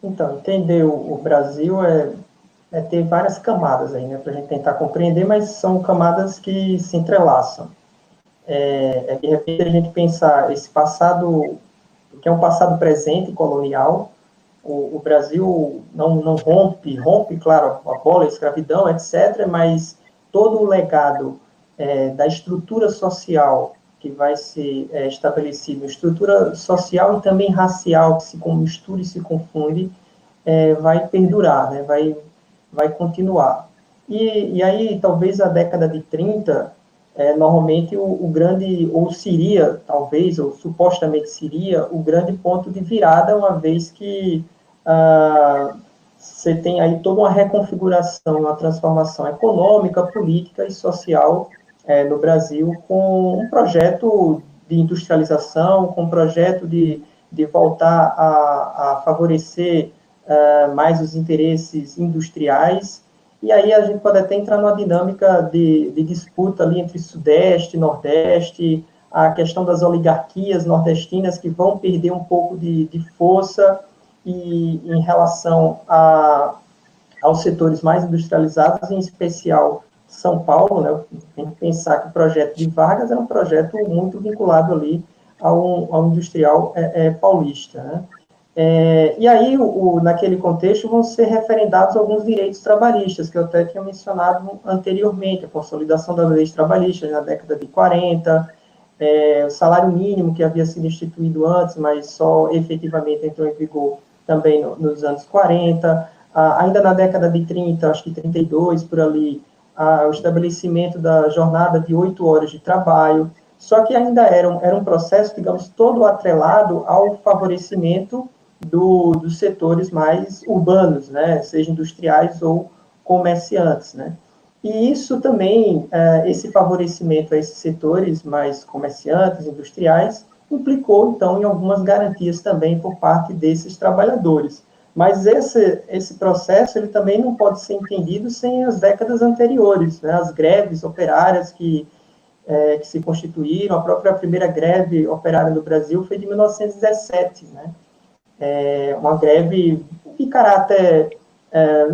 Então, entender o Brasil é ter várias camadas aí, né, para a gente tentar compreender, mas são camadas que se entrelaçam. De repente, a gente pensar esse passado, que é um passado presente colonial, o Brasil não rompe, claro, abole a escravidão, etc., mas todo o legado da estrutura social que vai ser estabelecido, estrutura social e também racial, que se mistura e se confunde, vai perdurar, né? vai continuar. E aí, talvez a década de 30, normalmente o grande, ou seria, talvez, ou supostamente seria, o grande ponto de virada, uma vez que você tem aí toda uma reconfiguração, uma transformação econômica, política e social no Brasil, com um projeto de industrialização, com um projeto de voltar a favorecer mais os interesses industriais. E aí a gente pode até entrar numa dinâmica de disputa ali entre Sudeste e Nordeste, a questão das oligarquias nordestinas que vão perder um pouco de força, e em relação aos setores mais industrializados, em especial São Paulo, né? Tem que pensar que o projeto de Vargas era um projeto muito vinculado ali ao industrial paulista, né? E aí, naquele contexto, vão ser referendados alguns direitos trabalhistas, que eu até tinha mencionado anteriormente, a consolidação das leis trabalhistas na década de 40, o salário mínimo, que havia sido instituído antes, mas só efetivamente entrou em vigor também nos anos 40, ainda na década de 30, acho que 32, por ali, o estabelecimento da jornada de 8 horas de trabalho, só que ainda era um processo, digamos, todo atrelado ao favorecimento dos setores mais urbanos, né, seja industriais ou comerciantes, né. E isso também, esse favorecimento a esses setores mais comerciantes, industriais, implicou, então, em algumas garantias também por parte desses trabalhadores. Mas esse processo ele também não pode ser entendido sem as décadas anteriores, né, as greves operárias que se constituíram. A própria primeira greve operária no Brasil foi de 1917, né, uma greve de caráter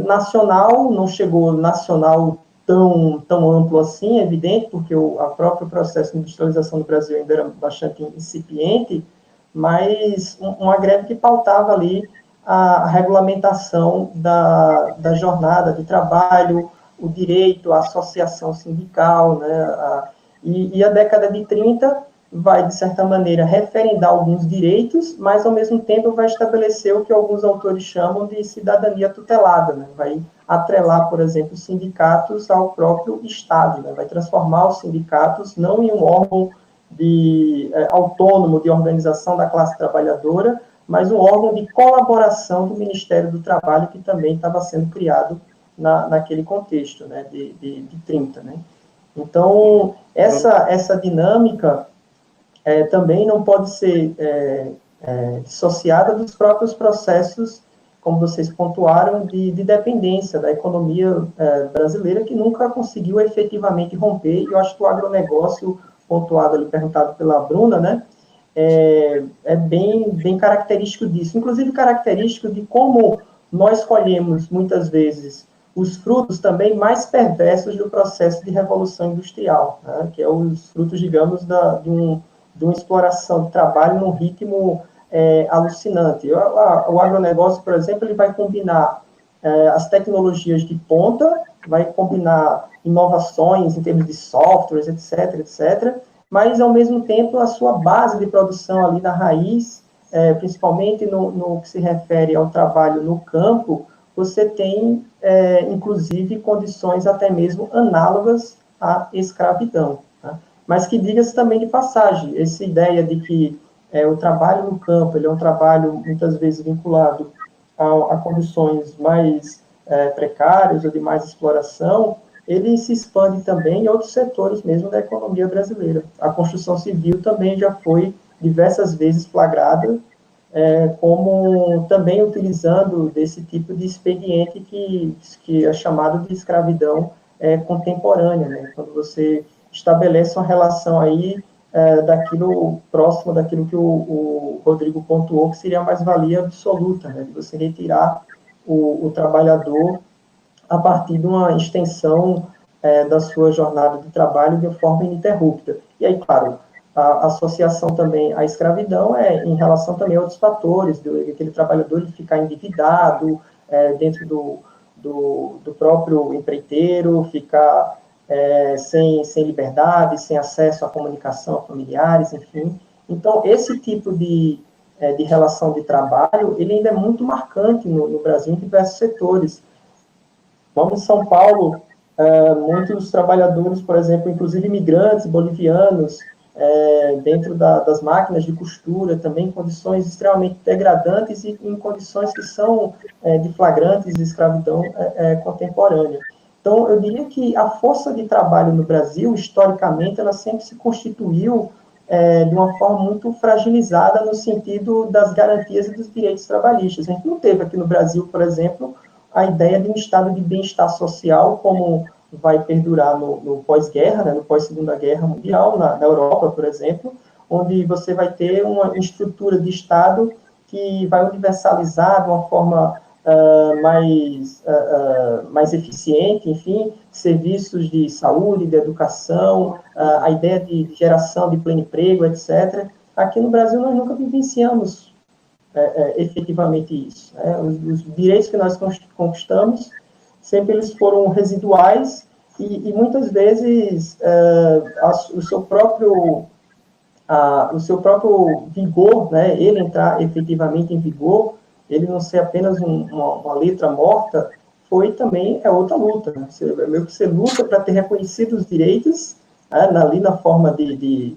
nacional, não chegou nacional tão amplo assim, é evidente, porque o próprio processo de industrialização do Brasil ainda era bastante incipiente, mas uma greve que pautava ali a regulamentação da jornada de trabalho, o direito à associação sindical, né, e a década de 30 vai, de certa maneira, referendar alguns direitos, mas, ao mesmo tempo, vai estabelecer o que alguns autores chamam de cidadania tutelada, né? Vai atrelar, por exemplo, os sindicatos ao próprio Estado, né? Vai transformar os sindicatos não em um órgão autônomo de organização da classe trabalhadora, mas um órgão de colaboração do Ministério do Trabalho, que também estava sendo criado naquele contexto, né, de 30, né? Então, essa dinâmica também não pode ser dissociada dos próprios processos, como vocês pontuaram, de dependência da economia brasileira, que nunca conseguiu efetivamente romper, e eu acho que o agronegócio, pontuado ali, perguntado pela Bruna, né, bem característico disso, inclusive característico de como nós colhemos, muitas vezes, os frutos também mais perversos do processo de revolução industrial, né, que é os frutos, digamos, de uma exploração de trabalho num ritmo alucinante. O agronegócio, por exemplo, ele vai combinar as tecnologias de ponta, vai combinar inovações em termos de softwares, etc., mas, ao mesmo tempo, a sua base de produção ali na raiz, principalmente no que se refere ao trabalho no campo, você tem, inclusive, condições até mesmo análogas à escravidão, tá? Mas que, diga-se também de passagem, essa ideia de que o trabalho no campo ele é um trabalho, muitas vezes, vinculado a condições mais precárias ou de mais exploração, ele se expande também em outros setores mesmo da economia brasileira. A construção civil também já foi diversas vezes flagrada como também utilizando desse tipo de expediente que é chamado de escravidão contemporânea, né? Quando você estabelece uma relação aí daquilo próximo daquilo que o Rodrigo pontuou, que seria a mais-valia absoluta, né? De você retirar o trabalhador a partir de uma extensão da sua jornada de trabalho de forma ininterrupta. E aí, claro, a associação também à escravidão em relação também a outros fatores, aquele trabalhador ele ficar endividado dentro do próprio empreiteiro, ficar sem liberdade, sem acesso à comunicação, a familiares, enfim. Então, esse tipo de relação de trabalho, ele ainda é muito marcante no Brasil em diversos setores. Vamos em São Paulo, muitos trabalhadores, por exemplo, inclusive imigrantes bolivianos, dentro das máquinas de costura, também em condições extremamente degradantes e em condições que são de flagrantes de escravidão contemporânea. Então, eu diria que a força de trabalho no Brasil, historicamente, ela sempre se constituiu de uma forma muito fragilizada no sentido das garantias e dos direitos trabalhistas. A gente não teve aqui no Brasil, por exemplo, a ideia de um estado de bem-estar social como vai perdurar no pós-guerra, né, no pós-Segunda Guerra Mundial, na Europa, por exemplo, onde você vai ter uma estrutura de Estado que vai universalizar de uma forma mais eficiente, enfim, serviços de saúde, de educação, a ideia de geração de pleno emprego, etc. Aqui no Brasil nós nunca vivenciamos efetivamente isso. Os direitos que nós conquistamos, sempre eles foram residuais e muitas vezes o seu próprio vigor, né, ele entrar efetivamente em vigor, ele não ser apenas uma letra morta, foi também outra luta. Né? Você luta para ter reconhecido os direitos ali na forma de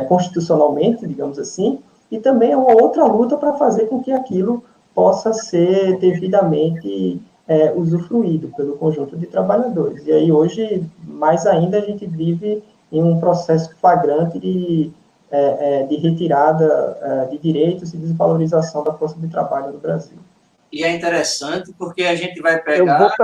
constitucionalmente, digamos assim, e também é uma outra luta para fazer com que aquilo possa ser devidamente usufruído pelo conjunto de trabalhadores. E aí hoje, mais ainda, a gente vive em um processo flagrante de retirada de direitos e desvalorização da força de trabalho no Brasil. E é interessante porque a gente vai pegar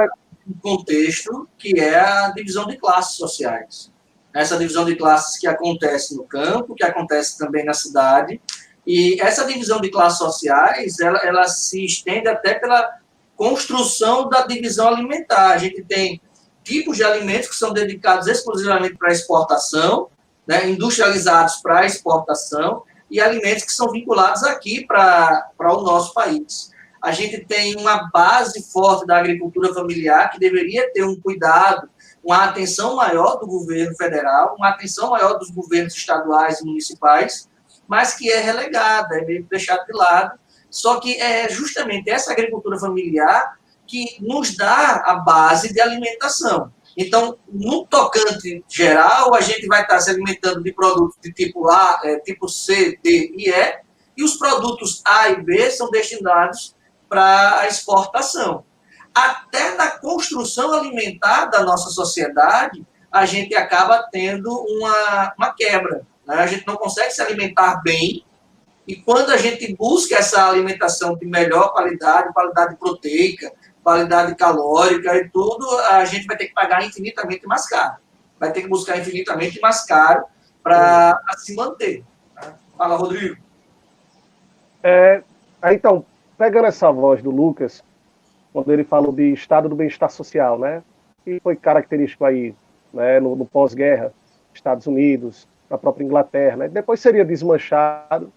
um contexto que é a divisão de classes sociais. Essa divisão de classes que acontece no campo, que acontece também na cidade, e essa divisão de classes sociais, ela se estende até pela construção da divisão alimentar. A gente tem tipos de alimentos que são dedicados exclusivamente para exportação, né, industrializados para exportação, e alimentos que são vinculados aqui para o nosso país. A gente tem uma base forte da agricultura familiar que deveria ter um cuidado, uma atenção maior do governo federal, uma atenção maior dos governos estaduais e municipais, mas que é relegada, é meio deixada de lado. Só que é justamente essa agricultura familiar que nos dá a base de alimentação. Então, no tocante geral, a gente vai estar se alimentando de produtos de tipo A, tipo C, D e E, e os produtos A e B são destinados para a exportação. Até na construção alimentar da nossa sociedade, a gente acaba tendo uma quebra. Né? A gente não consegue se alimentar bem, e quando a gente busca essa alimentação de melhor qualidade proteica, qualidade calórica e tudo, a gente vai ter que pagar infinitamente mais caro. Vai ter que buscar infinitamente mais caro para se manter. Fala, Rodrigo. Então, pegando essa voz do Lucas, quando ele falou de estado do bem-estar social, né, que foi característico aí, né, no pós-guerra, Estados Unidos, na própria Inglaterra, né, depois seria desmanchado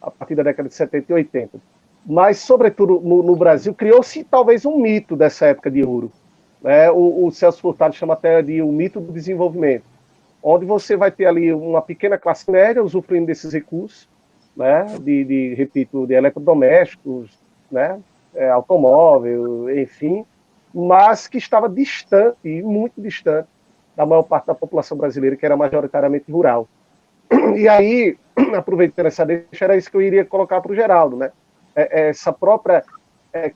a partir da década de 70 e 80. Mas, sobretudo, no Brasil, criou-se talvez um mito dessa época de ouro. Né? O Celso Furtado chama até de o mito do desenvolvimento, onde você vai ter ali uma pequena classe média usufruindo desses recursos, né? Repito, de eletrodomésticos, né? Automóvel, enfim, mas que estava distante, muito distante, da maior parte da população brasileira, que era majoritariamente rural. E aí, aproveitando essa deixa, era isso que eu iria colocar para o Geraldo, né? Essa própria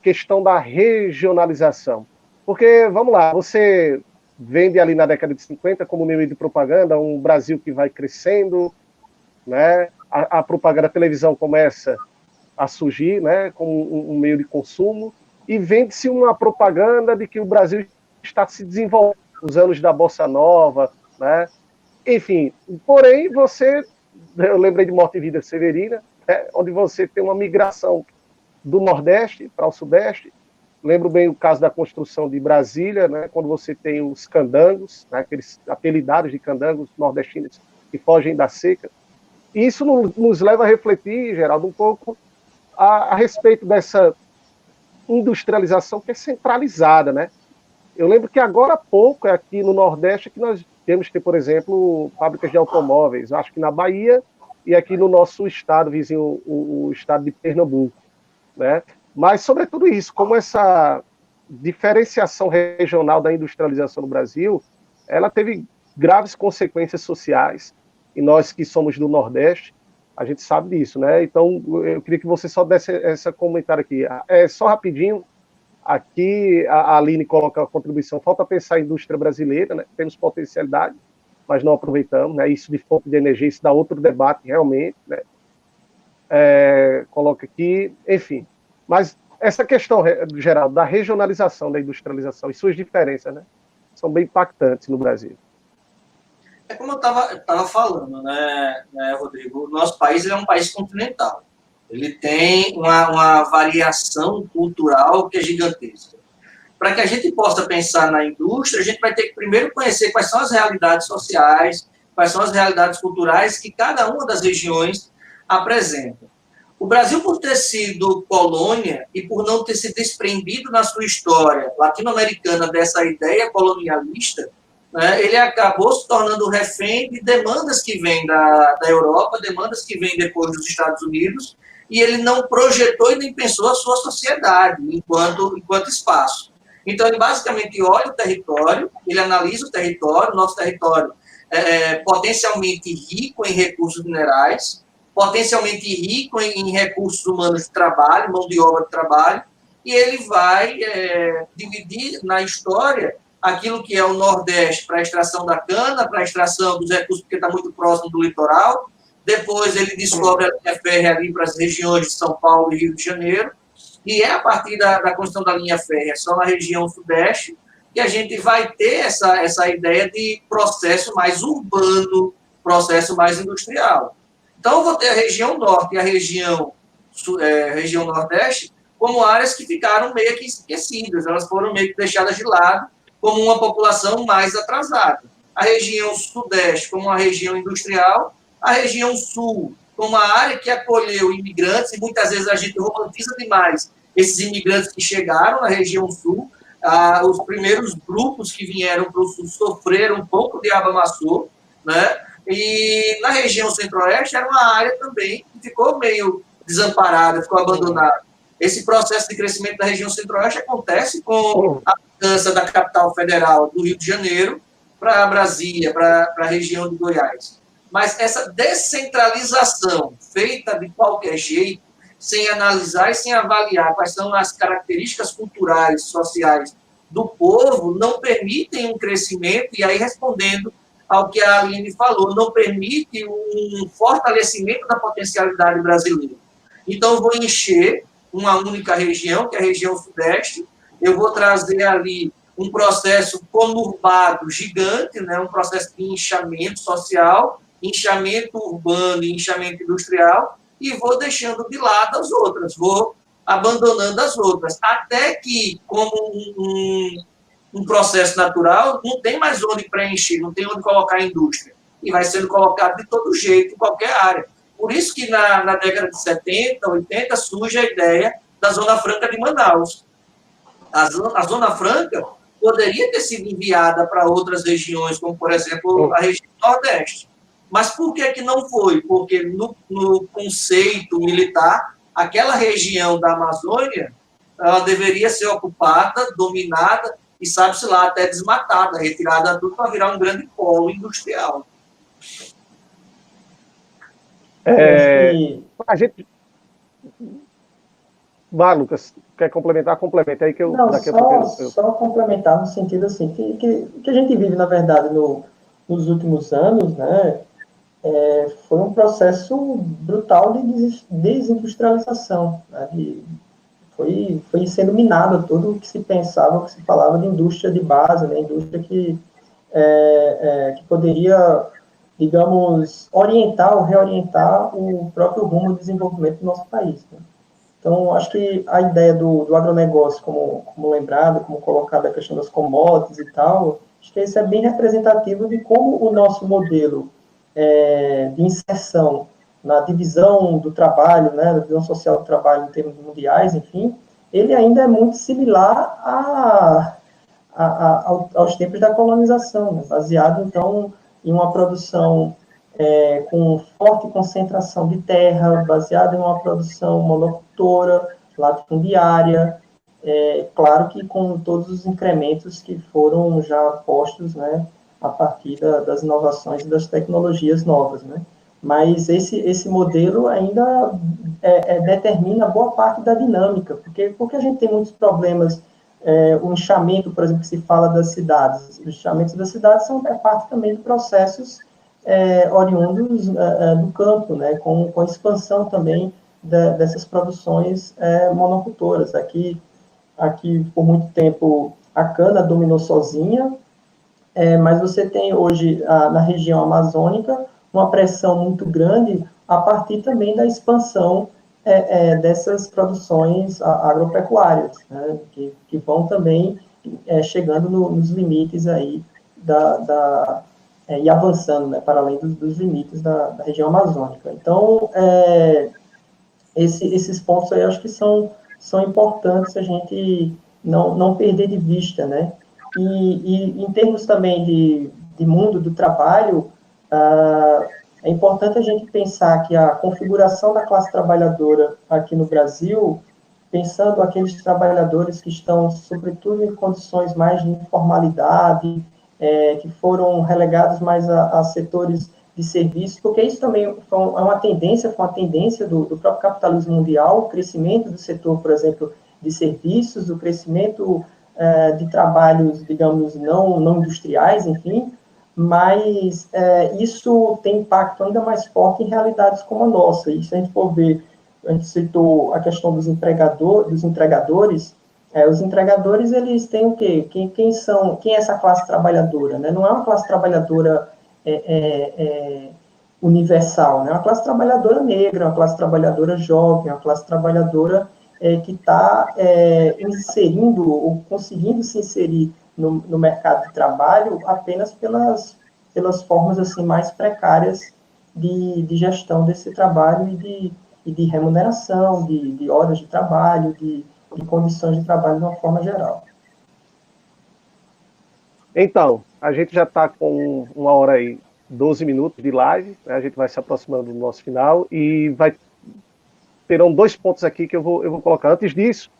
questão da regionalização. Porque, vamos lá, você vende ali na década de 50 como meio de propaganda um Brasil que vai crescendo, né? A propaganda, a televisão começa a surgir, né, como um meio de consumo, e vende-se uma propaganda de que o Brasil está se desenvolvendo nos anos da Bossa Nova, né? Enfim, porém, eu lembrei de Morte e Vida Severina, né, onde você tem uma migração do Nordeste para o Sudeste. Lembro bem o caso da construção de Brasília, né, quando você tem os candangos, né, aqueles apelidados de candangos nordestinos que fogem da seca. E isso nos leva a refletir, Geraldo, um pouco a respeito dessa industrialização que é centralizada, né? Eu lembro que agora há pouco, aqui no Nordeste, que nós temos que ter, por exemplo, fábricas de automóveis, acho que na Bahia e aqui no nosso estado, vizinho, o estado de Pernambuco, né? Mas, sobretudo isso, como essa diferenciação regional da industrialização no Brasil, ela teve graves consequências sociais, e nós que somos do Nordeste, a gente sabe disso, né? Então, eu queria que você só desse esse comentário aqui. Só rapidinho, aqui a Aline coloca a contribuição, falta pensar em indústria brasileira, né? Temos potencialidade, mas não aproveitamos, né? Isso de fonte de energia, isso dá outro debate realmente, né? Coloca aqui, enfim. Mas essa questão, geral, da regionalização da industrialização e suas diferenças, né? São bem impactantes no Brasil. É como eu estava falando, né, Rodrigo? O nosso país é um país continental. Ele tem uma variação cultural que é gigantesca. Para que a gente possa pensar na indústria, a gente vai ter que primeiro conhecer quais são as realidades sociais, quais são as realidades culturais que cada uma das regiões apresenta. O Brasil, por ter sido colônia e por não ter se desprendido na sua história latino-americana dessa ideia colonialista, né, ele acabou se tornando refém de demandas que vêm da Europa, demandas que vêm depois dos Estados Unidos, e ele não projetou e nem pensou a sua sociedade enquanto espaço. Então, ele basicamente olha o território, ele analisa o território, nosso território é potencialmente rico em recursos minerais, potencialmente rico em recursos humanos de trabalho, mão de obra de trabalho, e ele vai dividir na história aquilo que é o Nordeste para a extração da cana, para a extração dos recursos, porque está muito próximo do litoral. Depois ele descobre a linha férrea ali para as regiões de São Paulo e Rio de Janeiro, e é a partir da construção da linha férrea, só na região Sudeste, que a gente vai ter essa ideia de processo mais urbano, processo mais industrial. Então, eu vou ter a região Norte e a região Nordeste como áreas que ficaram meio que esquecidas, elas foram meio que deixadas de lado como uma população mais atrasada. A região Sudeste como uma região industrial, a região Sul como uma área que acolheu imigrantes, e muitas vezes a gente romantiza demais esses imigrantes que chegaram na região Sul. Os primeiros grupos que vieram para o Sul sofreram um pouco de abamaçô, né? E na região Centro-Oeste era uma área também que ficou meio desamparada, ficou abandonada. Esse processo de crescimento da região Centro-Oeste acontece com a mudança da capital federal do Rio de Janeiro para Brasília, para a região de Goiás. Mas essa descentralização feita de qualquer jeito, sem analisar e sem avaliar quais são as características culturais, sociais do povo, não permitem um crescimento, e aí respondendo ao que a Aline falou, não permite um fortalecimento da potencialidade brasileira. Então, eu vou encher uma única região, que é a região Sudeste, eu vou trazer ali um processo conurbado gigante, né, um processo de inchamento social, inchamento urbano e inchamento industrial, e vou deixando de lado as outras, vou abandonando as outras, até que, como um processo natural, não tem mais onde preencher, não tem onde colocar a indústria, e vai sendo colocado de todo jeito, em qualquer área. Por isso que na década de 70, 80, surge a ideia da Zona Franca de Manaus. A Zona Franca poderia ter sido enviada para outras regiões, como, por exemplo, a região Nordeste. Mas por que não foi? Porque no conceito militar, aquela região da Amazônia, ela deveria ser ocupada, dominada, e sabe-se lá, até desmatada, retirada tudo para virar um grande polo industrial. A gente... Vai, Lucas, quer complementar? Complementa aí que eu... Não, só complementar no sentido assim, que a gente vive, na verdade, nos últimos anos, né, foi um processo brutal de desindustrialização, né? Foi sendo minado tudo o que se pensava, o que se falava de indústria de base, né? Indústria que poderia, digamos, orientar ou reorientar o próprio rumo do desenvolvimento do nosso país, né? Então, acho que a ideia do agronegócio, como lembrado, como colocado a questão das commodities e tal, acho que isso é bem representativo de como o nosso modelo de inserção na divisão do trabalho, né, na divisão social do trabalho em termos mundiais, enfim, ele ainda é muito similar aos tempos da colonização, né, baseado, então, em uma produção com forte concentração de terra, baseada em uma produção monocultora, latifundiária, claro que com todos os incrementos que foram já postos, né, a partir das inovações e das tecnologias novas, né? Mas esse modelo ainda determina boa parte da dinâmica, porque a gente tem muitos problemas, o inchamento, por exemplo, que se fala das cidades, os inchamentos das cidades são parte também de processos oriundos do campo, né, com a expansão também dessas produções monocultoras. Aqui, por muito tempo, a cana dominou sozinha, mas você tem hoje, na região amazônica, uma pressão muito grande a partir também da expansão dessas produções agropecuárias, né, que vão também chegando nos limites aí e avançando, né, para além dos limites da região amazônica. Então, esses pontos aí eu acho que são importantes a gente não perder de vista, né? E em termos também de mundo do trabalho, é importante a gente pensar que a configuração da classe trabalhadora aqui no Brasil, pensando aqueles trabalhadores que estão, sobretudo, em condições mais de informalidade, que foram relegados mais a setores de serviços, porque isso também foi uma tendência do próprio capitalismo mundial, o crescimento do setor, por exemplo, de serviços, o crescimento de trabalhos, digamos, não industriais, enfim, mas isso tem impacto ainda mais forte em realidades como a nossa. E se a gente for ver, a gente citou a questão dos entregadores, os entregadores, eles têm o quê? Quem é essa classe trabalhadora? Né? Não é uma classe trabalhadora universal, né? É uma classe trabalhadora negra, uma classe trabalhadora jovem, uma classe trabalhadora que está inserindo ou conseguindo se inserir no mercado de trabalho apenas pelas formas assim mais precárias de gestão desse trabalho e de remuneração, de horas de trabalho, de condições de trabalho de uma forma geral. Então, a gente já está com 1h e 12 minutos de live, né? A gente vai se aproximando do nosso final e terão 2 pontos aqui que eu vou colocar. Antes disso,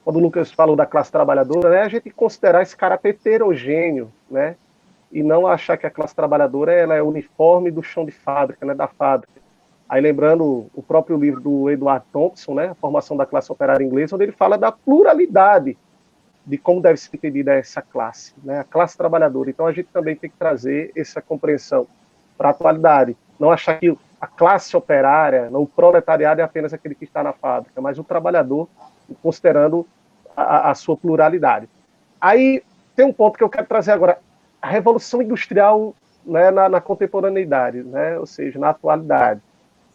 quando o Lucas falou da classe trabalhadora, né, a gente considerar esse caráter heterogêneo, né, e não achar que a classe trabalhadora ela é uniforme do chão de fábrica, né, da fábrica. Aí lembrando o próprio livro do Edward Thompson, né, A Formação da Classe Operária Inglesa, onde ele fala da pluralidade de como deve ser entendida essa classe, né, a classe trabalhadora. Então a gente também tem que trazer essa compreensão para a atualidade. Não achar que a classe operária, o proletariado é apenas aquele que está na fábrica, mas o trabalhador, considerando a sua pluralidade. Aí tem um ponto que eu quero trazer agora, a Revolução Industrial, né, na contemporaneidade, né, ou seja, na atualidade.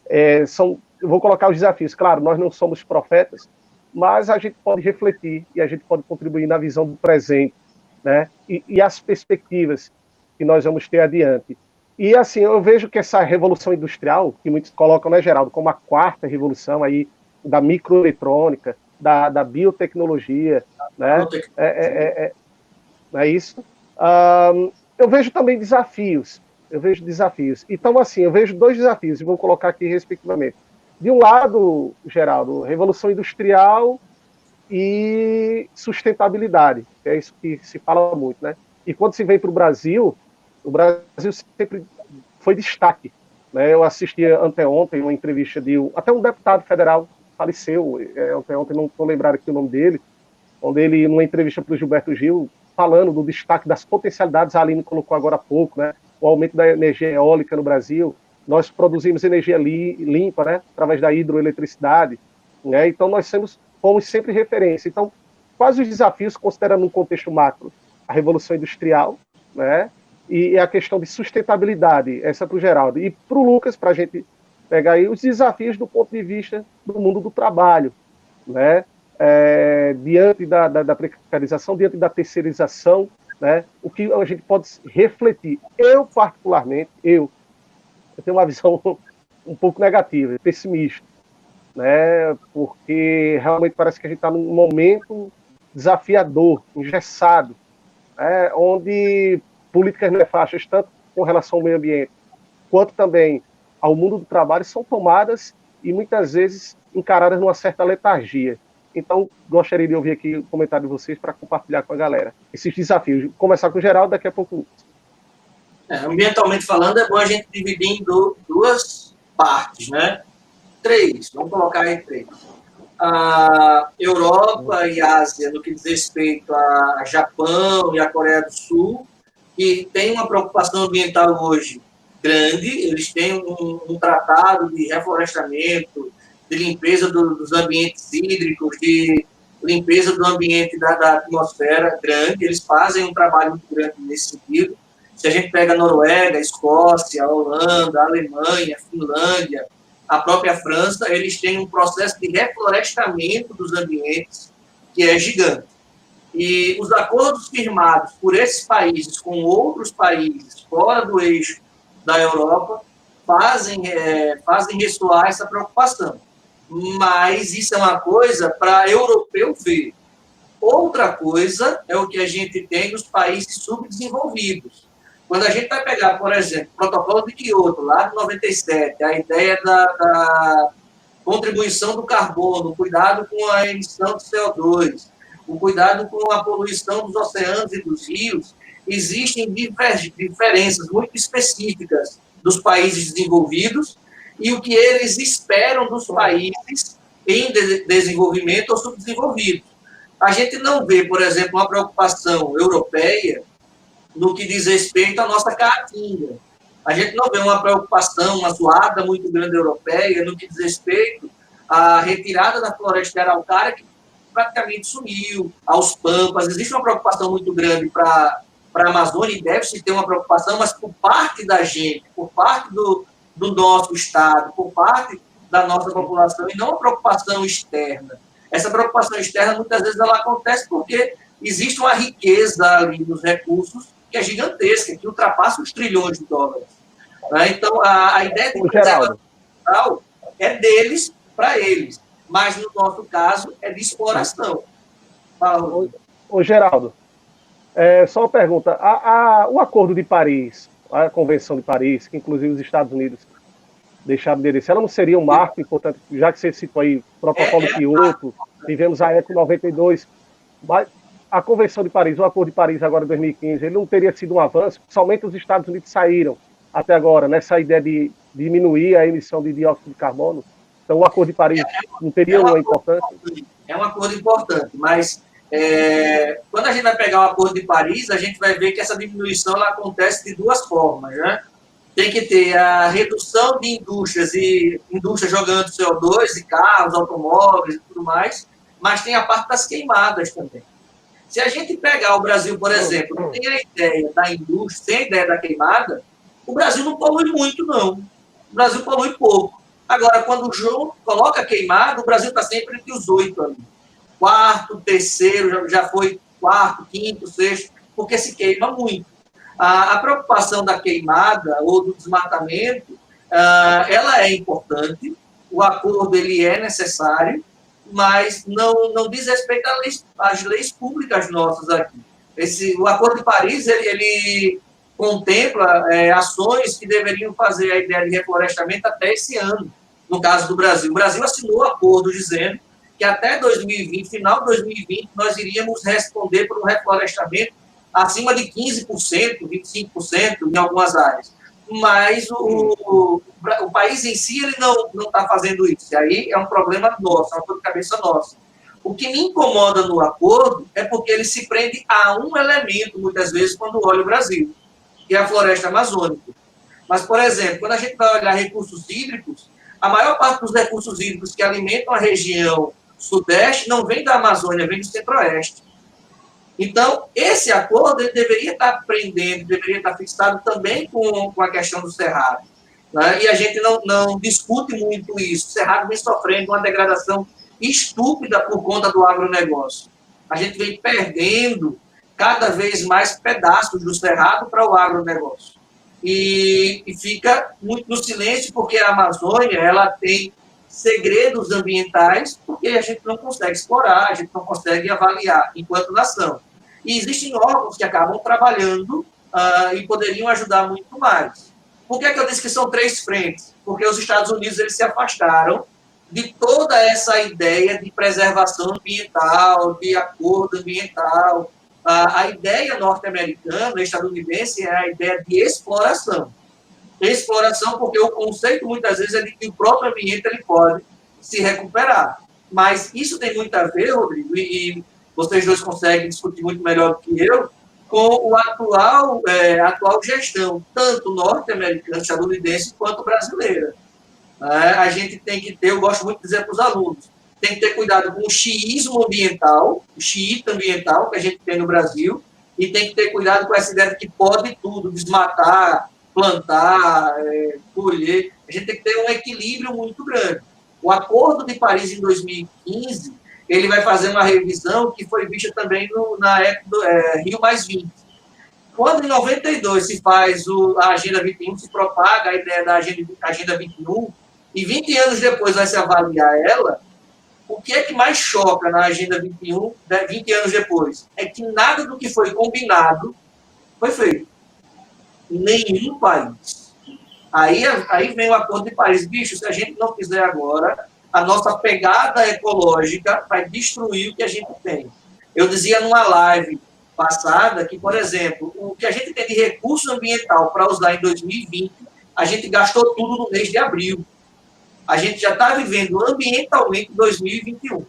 Eu vou colocar os desafios. Claro, nós não somos profetas, mas a gente pode refletir e a gente pode contribuir na visão do presente, né, e as perspectivas que nós vamos ter adiante. E assim, eu vejo que essa Revolução Industrial, que muitos colocam, né, Geraldo, como a 4ª revolução aí, da microeletrônica, da biotecnologia, né? Não é isso? Eu vejo também desafios. Então, assim, eu vejo 2 desafios, e vou colocar aqui respectivamente. De um lado, Geraldo, Revolução Industrial e sustentabilidade, que é isso que se fala muito, né? E quando se vem para o Brasil sempre foi destaque, né? Eu assisti anteontem uma entrevista até um deputado federal faleceu, ontem não estou lembrado aqui o nome dele, onde ele, numa entrevista para o Gilberto Gil, falando do destaque das potencialidades, a Aline colocou agora há pouco, né, o aumento da energia eólica no Brasil, nós produzimos energia limpa, né, através da hidroeletricidade, né, então nós fomos sempre referência. Então, quais os desafios, considerando um contexto macro, a Revolução Industrial, né, e a questão de sustentabilidade, essa para o Geraldo. E para o Lucas, para a gente pegar aí os desafios do ponto de vista do mundo do trabalho, né, diante da precarização, diante da terceirização, né, o que a gente pode refletir. Eu, particularmente, eu tenho uma visão um pouco negativa, pessimista, né, porque realmente parece que a gente está num momento desafiador, engessado, né, onde políticas nefastas, tanto com relação ao meio ambiente, quanto também ao mundo do trabalho, são tomadas e muitas vezes encaradas numa certa letargia. Então, gostaria de ouvir aqui o comentário de vocês para compartilhar com a galera esses desafios. Começar com o Geraldo, daqui a pouco. Ambientalmente falando, é bom a gente dividir em duas partes, né? 3, vamos colocar aí 3. A Europa e Ásia, no que diz respeito a Japão e a Coreia do Sul, que tem uma preocupação ambiental hoje grande, eles têm um tratado de reflorestamento, de limpeza dos ambientes hídricos, de limpeza do ambiente da atmosfera grande, eles fazem um trabalho muito grande nesse sentido. Se a gente pega a Noruega, a Escócia, a Holanda, a Alemanha, a Finlândia, a própria França, eles têm um processo de reflorestamento dos ambientes que é gigante. E os acordos firmados por esses países com outros países fora do eixo da Europa fazem ressoar essa preocupação. Mas isso é uma coisa para europeu ver. Outra coisa é o que a gente tem nos países subdesenvolvidos. Quando a gente vai pegar, por exemplo, o protocolo de Kyoto, lá de 97, a ideia da contribuição do carbono, o cuidado com a emissão de CO2, o cuidado com a poluição dos oceanos e dos rios, existem diferenças muito específicas dos países desenvolvidos e o que eles esperam dos países em desenvolvimento ou subdesenvolvidos. A gente não vê, por exemplo, uma preocupação europeia no que diz respeito à nossa caatinga. A gente não vê uma preocupação, uma zoada muito grande europeia no que diz respeito à retirada da floresta de araucária, que praticamente sumiu, aos pampas. Existe uma preocupação muito grande para a Amazônia, e deve-se ter uma preocupação, mas por parte da gente, por parte do nosso Estado, por parte da nossa população, e não uma preocupação externa. Essa preocupação externa, muitas vezes, ela acontece porque existe uma riqueza ali nos recursos que é gigantesca, que ultrapassa os trilhões de dólares. Né? Então, a ideia de preservação ambiental é deles para eles, mas, no nosso caso, é de exploração. Ô, Geraldo, só uma pergunta. O Acordo de Paris, a Convenção de Paris, que inclusive os Estados Unidos deixaram de aderir, ela não seria um marco importante, já que você citou aí o Protocolo Kyoto, tivemos a ECO 92, mas a Convenção de Paris, o Acordo de Paris agora em 2015, ele não teria sido um avanço, somente os Estados Unidos saíram até agora nessa ideia de diminuir a emissão de dióxido de carbono. Então o Acordo de Paris não teria uma importância? É um acordo importante, mas quando a gente vai pegar o Acordo de Paris, a gente vai ver que essa diminuição ela acontece de duas formas, né? Tem que ter a redução de indústrias jogando CO2 e carros, automóveis e tudo mais, mas tem a parte das queimadas também. Se a gente pegar o Brasil, por exemplo, tem a ideia da indústria, tem a ideia da queimada, o Brasil não polui muito, não. O Brasil polui pouco. Agora, quando o João coloca queimada, o Brasil está sempre entre os 8 ali. Quarto, terceiro, já foi quarto, quinto, sexto, porque se queima muito. A preocupação da queimada ou do desmatamento, ela é importante, o acordo ele é necessário, mas não diz respeito às leis públicas nossas aqui. O Acordo de Paris, ele contempla ações que deveriam fazer a ideia de reflorestamento até esse ano, no caso do Brasil. O Brasil assinou o acordo dizendo que até 2020, final de 2020, nós iríamos responder por um reflorestamento acima de 15%, 25% em algumas áreas. Mas o país em si ele não está fazendo isso. E aí é um problema nosso, é uma dor de cabeça nossa. O que me incomoda no acordo é porque ele se prende a um elemento, muitas vezes, quando olha o Brasil, que é a floresta amazônica. Mas, por exemplo, quando a gente vai olhar recursos hídricos, a maior parte dos recursos hídricos que alimentam a região sudeste não vem da Amazônia, vem do centro-oeste. Então, esse acordo ele deveria estar prendendo, deveria estar fixado também com a questão do Cerrado. Né? E a gente não discute muito isso. O Cerrado vem sofrendo uma degradação estúpida por conta do agronegócio. A gente vem perdendo cada vez mais pedaços do Cerrado para o agronegócio. E fica muito no silêncio, porque a Amazônia ela tem segredos ambientais, porque a gente não consegue explorar, a gente não consegue avaliar enquanto nação. E existem órgãos que acabam trabalhando e poderiam ajudar muito mais. Por que eu disse que são 3 frentes? Porque os Estados Unidos eles se afastaram de toda essa ideia de preservação ambiental, de acordo ambiental. A ideia norte-americana, estadunidense, é a ideia de exploração. Exploração, porque o conceito, muitas vezes, é de que o próprio ambiente ele pode se recuperar. Mas isso tem muito a ver, Rodrigo, e vocês dois conseguem discutir muito melhor do que eu, com a atual gestão, tanto norte-americana, estadunidense, quanto brasileira. A gente tem que ter, eu gosto muito de dizer para os alunos, tem que ter cuidado com o xiismo ambiental, o xiita ambiental que a gente tem no Brasil, e tem que ter cuidado com essa ideia de que pode tudo, desmatar, plantar, colher. A gente tem que ter um equilíbrio muito grande. O Acordo de Paris, em 2015, ele vai fazer uma revisão que foi vista também na época do Rio+20. Quando, em 92, se faz a Agenda 21, se propaga a ideia da Agenda 21, e 20 anos depois vai se avaliar ela, o que é que mais choca na Agenda 21, 20 anos depois? É que nada do que foi combinado foi feito. Nenhum país. Aí vem o Acordo de Paris. Bicho, se a gente não fizer agora, a nossa pegada ecológica vai destruir o que a gente tem. Eu dizia numa live passada que, por exemplo, o que a gente tem de recurso ambiental para usar em 2020, a gente gastou tudo no mês de abril. A gente já está vivendo ambientalmente 2021.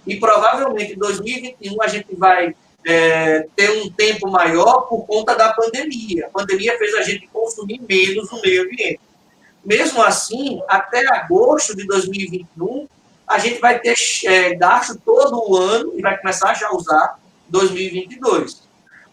E provavelmente em 2021 a gente vai ter um tempo maior por conta da pandemia. A pandemia fez a gente consumir menos o meio ambiente. Mesmo assim, até agosto de 2021, a gente vai ter gasto todo o ano e vai começar já a usar 2022.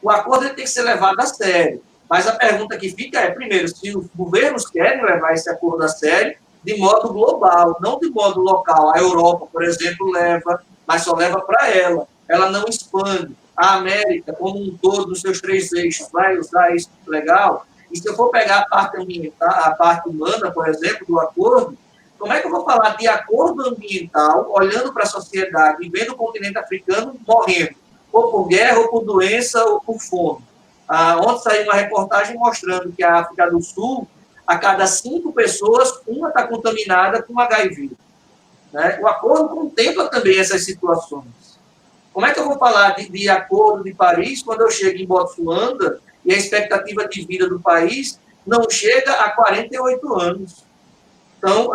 O acordo tem que ser levado a sério. Mas a pergunta que fica é, primeiro, se os governos querem levar esse acordo a sério, de modo global, não de modo local. A Europa, por exemplo, leva, mas só leva para ela. Ela não expande. A América, como um todo, nos seus 3 eixos, vai usar isso legal. E se eu for pegar a parte ambiental, a parte humana, por exemplo, do acordo, como é que eu vou falar de acordo ambiental, olhando para a sociedade e vendo o continente africano morrendo, ou por guerra, ou por doença, ou por fome? Ontem saiu uma reportagem mostrando que a África do Sul, a cada 5 pessoas, uma está contaminada com HIV. Né? O acordo contempla também essas situações. Como é que eu vou falar de acordo de Paris quando eu chego em Botsuana e a expectativa de vida do país não chega a 48 anos? Então,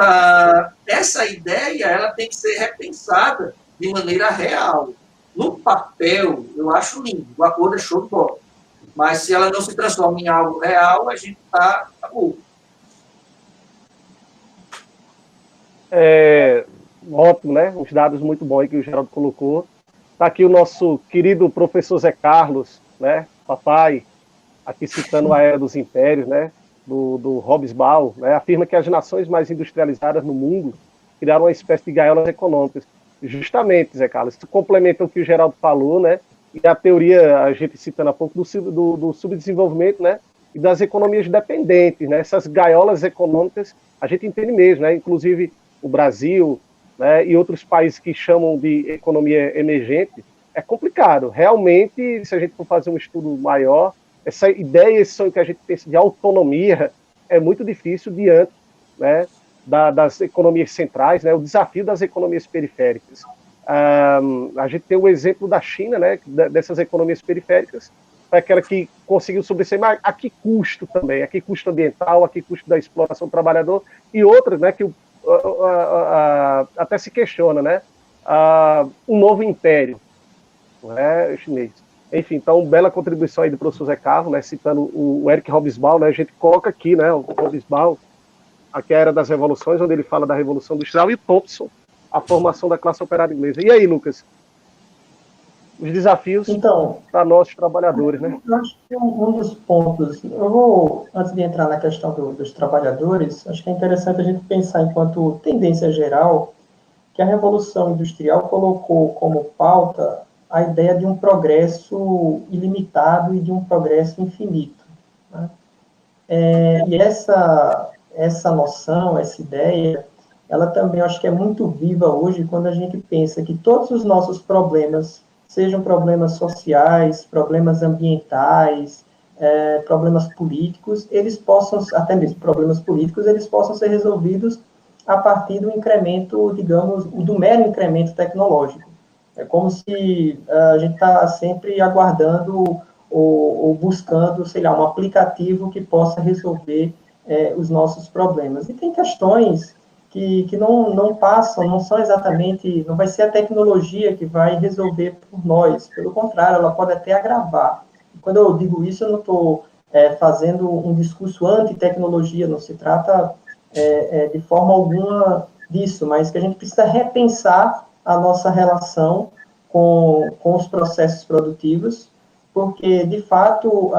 essa ideia ela tem que ser repensada de maneira real. No papel, eu acho lindo, o acordo é show de bola. Mas se ela não se transforma em algo real, a gente está burro. Ótimo, né? Os dados muito bons aí que o Geraldo colocou. Está aqui o nosso querido professor Zé Carlos, né? Papai, aqui citando a Era dos Impérios, né? Do Hobsbawm, né? Afirma que as nações mais industrializadas no mundo criaram uma espécie de gaiolas econômicas. Justamente, Zé Carlos, isso complementa o que o Geraldo falou, né? E a teoria, a gente citando há pouco, do subdesenvolvimento, né? E das economias dependentes, né? Essas gaiolas econômicas, a gente entende mesmo, né? Inclusive o Brasil, né? E outros países que chamam de economia emergente, é complicado. Realmente, se a gente for fazer um estudo maior, essa ideia, esse sonho que a gente pensa de autonomia, é muito difícil diante, né, das economias centrais, né, o desafio das economias periféricas. A gente tem o exemplo da China, né, dessas economias periféricas, aquela que conseguiu sobressair, mas a que custo também? A que custo ambiental, a que custo da exploração do trabalhador, e outras, né, que até se questiona, né, um novo império, né, chinês. Enfim, então, bela contribuição aí do professor Zé Carlos, né, citando o Eric Hobsbawm, né, a gente coloca aqui, né, o Hobsbawm, aqui é a Era das Revoluções, onde ele fala da Revolução Industrial, e Thompson, a formação da classe operária inglesa. E aí, Lucas, os desafios Então, para nós trabalhadores, né? eu acho que um dos pontos, eu vou, antes de entrar na questão dos trabalhadores, acho que é interessante a gente pensar enquanto tendência geral, que a Revolução Industrial colocou como pauta a ideia de um progresso ilimitado e de um progresso infinito. Né? E essa noção, essa ideia, ela também acho que é muito viva hoje quando a gente pensa que todos os nossos problemas, sejam problemas sociais, problemas ambientais, problemas políticos, eles possam, até mesmo problemas políticos, eles possam ser resolvidos a partir do incremento, digamos, do mero incremento tecnológico. É como se a gente está sempre aguardando ou buscando, sei lá, um aplicativo que possa resolver os nossos problemas. E tem questões que não passam, não são exatamente, não vai ser a tecnologia que vai resolver por nós, pelo contrário, ela pode até agravar. Quando eu digo isso, eu não estou fazendo um discurso anti-tecnologia, não se trata de forma alguma disso, mas que a gente precisa repensar a nossa relação com os processos produtivos, porque, de fato,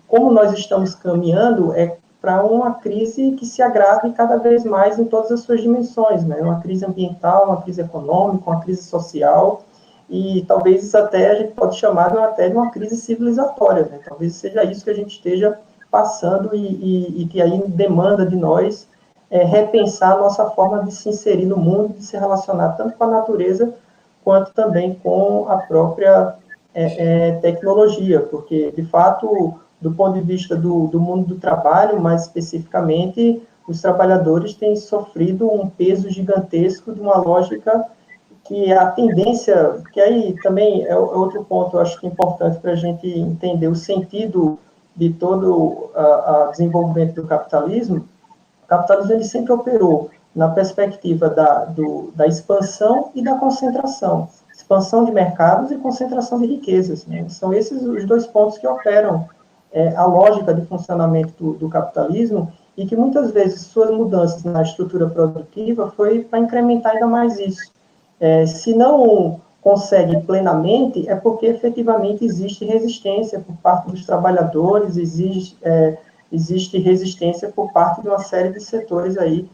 como nós estamos caminhando é para uma crise que se agrave cada vez mais em todas as suas dimensões, né? Uma crise ambiental, uma crise econômica, uma crise social, e talvez isso até a gente pode chamar até de uma crise civilizatória, né? Talvez seja isso que a gente esteja passando e que aí demanda de nós repensar a nossa forma de se inserir no mundo, de se relacionar tanto com a natureza quanto também com a própria tecnologia, porque, de fato, do ponto de vista do mundo do trabalho, mais especificamente, os trabalhadores têm sofrido um peso gigantesco de uma lógica que a tendência, que aí também é outro ponto, eu acho que é importante para a gente entender o sentido de todo o desenvolvimento do capitalismo. O capitalismo ele sempre operou na perspectiva da expansão e da concentração. Expansão de mercados e concentração de riquezas. Né? São esses os dois pontos que operam a lógica de funcionamento do capitalismo e que muitas vezes suas mudanças na estrutura produtiva foi para incrementar ainda mais isso. Se não consegue plenamente, é porque efetivamente existe resistência por parte dos trabalhadores, existe resistência por parte de uma série de setores aí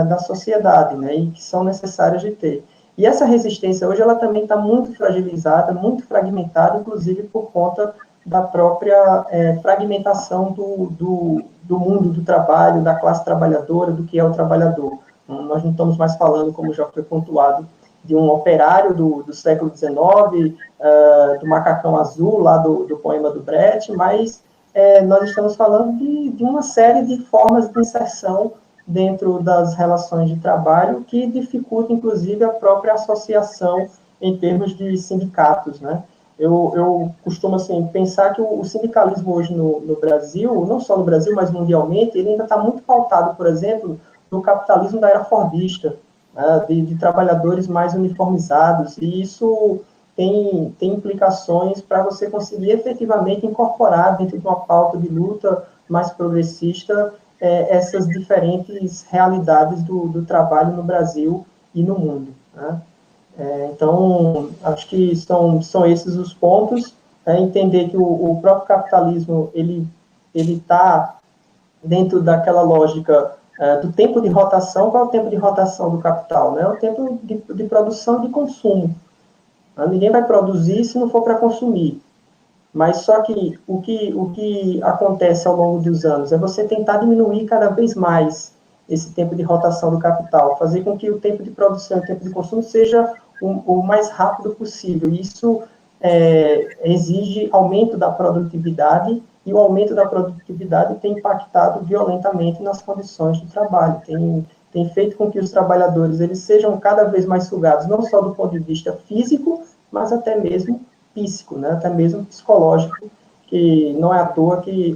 da sociedade, né, e que são necessários de ter. E essa resistência hoje ela também está muito fragilizada, muito fragmentada, inclusive por conta da própria fragmentação do mundo do trabalho, da classe trabalhadora, do que é o trabalhador. Nós não estamos mais falando, como já foi pontuado, de um operário do século XIX, do macacão azul, lá do poema do Brecht, mas nós estamos falando de uma série de formas de inserção dentro das relações de trabalho que dificulta, inclusive, a própria associação em termos de sindicatos, né? Eu costumo, assim, pensar que o sindicalismo hoje no Brasil, não só no Brasil, mas mundialmente, ele ainda está muito pautado, por exemplo, no capitalismo da era fordista, né, de trabalhadores mais uniformizados, e isso tem implicações para você conseguir efetivamente incorporar dentro de uma pauta de luta mais progressista essas diferentes realidades do trabalho no Brasil e no mundo. Né? Então, acho que são esses os pontos. Entender que o próprio capitalismo ele está dentro daquela lógica do tempo de rotação. Qual é o tempo de rotação do capital? Né? É o tempo de produção e de consumo. Ninguém vai produzir se não for para consumir. Mas só que o que acontece ao longo dos anos é você tentar diminuir cada vez mais esse tempo de rotação do capital, fazer com que o tempo de produção e o tempo de consumo seja o mais rápido possível. Isso exige aumento da produtividade, e o aumento da produtividade tem impactado violentamente nas condições de trabalho, tem feito com que os trabalhadores eles sejam cada vez mais sugados, não só do ponto de vista físico, mas até mesmo psíquico, né? Até mesmo psicológico, que não é à toa que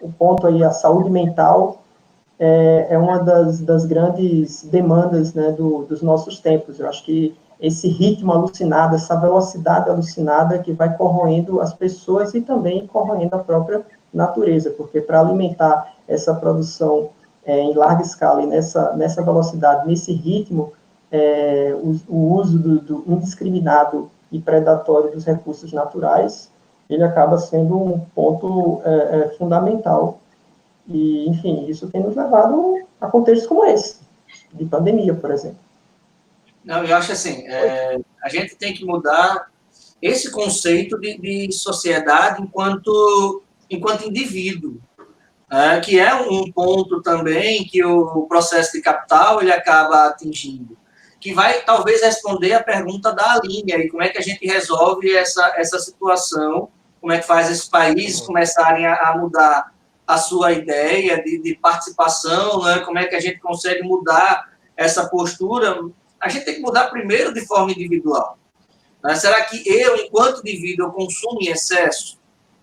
o ponto aí, a saúde mental, é uma das grandes demandas, né, dos nossos tempos. Eu acho que esse ritmo alucinado, essa velocidade alucinada que vai corroendo as pessoas e também corroendo a própria natureza, porque para alimentar essa produção em larga escala e nessa velocidade, nesse ritmo, o uso do indiscriminado e predatório dos recursos naturais, ele acaba sendo um ponto fundamental. E, enfim, isso tem nos levado a contextos como esse, de pandemia, por exemplo. Não, eu acho assim, a gente tem que mudar esse conceito de sociedade enquanto indivíduo, que é um ponto também que o processo de capital ele acaba atingindo, que vai talvez responder a pergunta da Aline, aí, como é que a gente resolve essa situação, como é que faz esses países começarem a mudar a sua ideia de participação, né? Como é que a gente consegue mudar essa postura. A gente tem que mudar primeiro de forma individual. Né? Será que eu, enquanto indivíduo, eu consumo em excesso?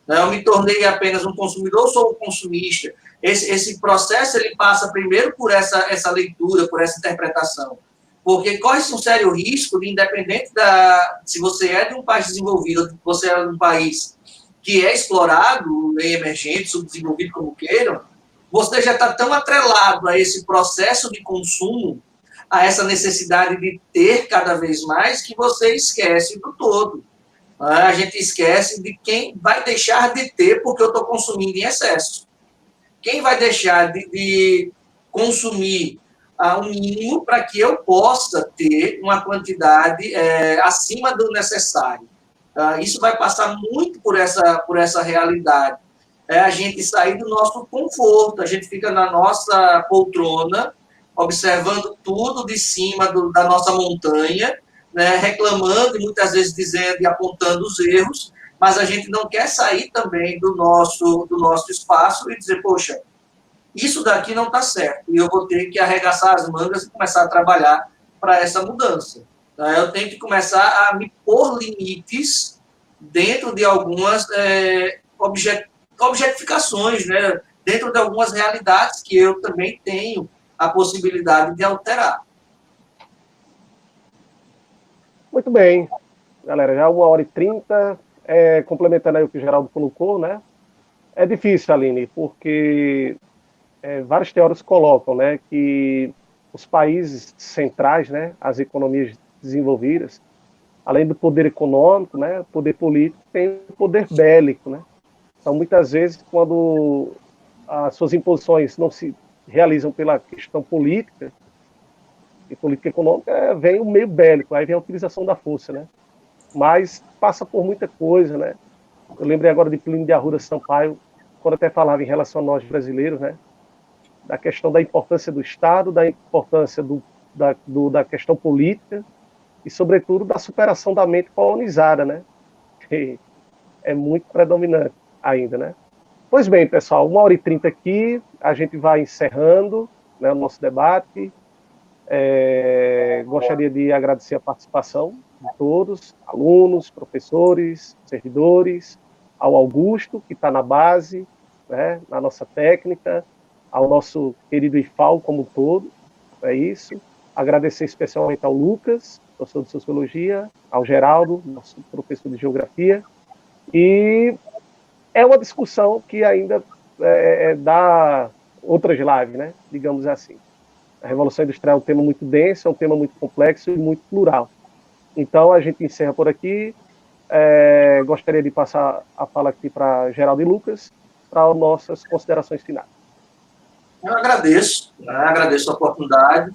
Né? Eu me tornei apenas um consumidor ou sou um consumista? Esse processo ele passa primeiro por essa leitura, por essa interpretação. Porque corre-se um sério risco de, independente se você é de um país desenvolvido ou se você é de um país que é explorado, emergente, subdesenvolvido, como queiram, você já está tão atrelado a esse processo de consumo, a essa necessidade de ter cada vez mais, que você esquece do todo. A gente esquece de quem vai deixar de ter porque eu estou consumindo em excesso. Quem vai deixar de consumir o mínimo para que eu possa ter uma quantidade acima do necessário. Isso vai passar muito por essa realidade. A gente sair do nosso conforto, a gente fica na nossa poltrona, observando tudo de cima da nossa montanha, né, reclamando e muitas vezes dizendo e apontando os erros, mas a gente não quer sair também do nosso espaço e dizer, poxa, isso daqui não está certo, e eu vou ter que arregaçar as mangas e começar a trabalhar para essa mudança. Eu tenho que começar a me pôr limites dentro de algumas objetificações, né? Dentro de algumas realidades que eu também tenho a possibilidade de alterar. Muito bem, galera, já 1h30, complementando aí o que o Geraldo colocou, né? É difícil, Aline, porque vários teóricos colocam, né, que os países centrais, né, as economias desenvolvidas, além do poder econômico, né, poder político, tem o poder bélico, né? Então, muitas vezes, quando as suas imposições não se realizam pela questão política e política econômica, vem o meio bélico, aí vem a utilização da força, né? Mas passa por muita coisa, né? Eu lembrei agora de Plínio de Arruda Sampaio, quando até falava em relação a nós brasileiros, né? Da questão da importância do Estado, da importância da questão política e, sobretudo, da superação da mente colonizada, né? Que é muito predominante ainda, né? Pois bem, pessoal, 1h30 aqui, a gente vai encerrando, né, o nosso debate. Gostaria de agradecer a participação de todos, alunos, professores, servidores, ao Augusto, que está na base, né, na nossa técnica, ao nosso querido IFAL como um todo, é isso. Agradecer especialmente ao Lucas, professor de Sociologia, ao Geraldo, nosso professor de Geografia, e é uma discussão que ainda dá outras lives, né, digamos assim. A Revolução Industrial é um tema muito denso, é um tema muito complexo e muito plural. Então, a gente encerra por aqui. Gostaria de passar a fala aqui para Geraldo e Lucas, para as nossas considerações finais. Eu agradeço a oportunidade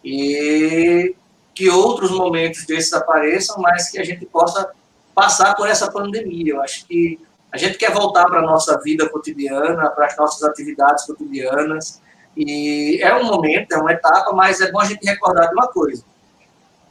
e que outros momentos desses apareçam, mas que a gente possa passar por essa pandemia. Eu acho que a gente quer voltar para a nossa vida cotidiana, para as nossas atividades cotidianas, e é um momento, é uma etapa, mas é bom a gente recordar de uma coisa.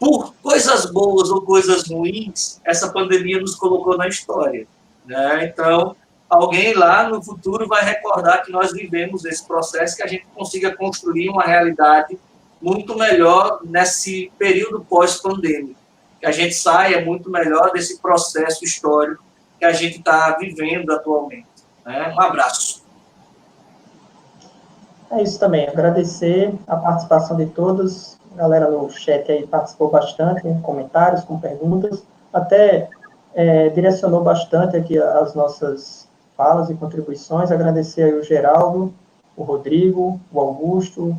Por coisas boas ou coisas ruins, essa pandemia nos colocou na história, né? Então, alguém lá no futuro vai recordar que nós vivemos esse processo, que a gente consiga construir uma realidade muito melhor nesse período pós-pandêmico, que a gente saia muito melhor desse processo histórico que a gente está vivendo atualmente, né? Um abraço. É isso também, agradecer a participação de todos, A galera no chat aí participou bastante, com comentários, com perguntas, até direcionou bastante aqui as nossas falas e contribuições. Agradecer aí o Geraldo, o Rodrigo, o Augusto,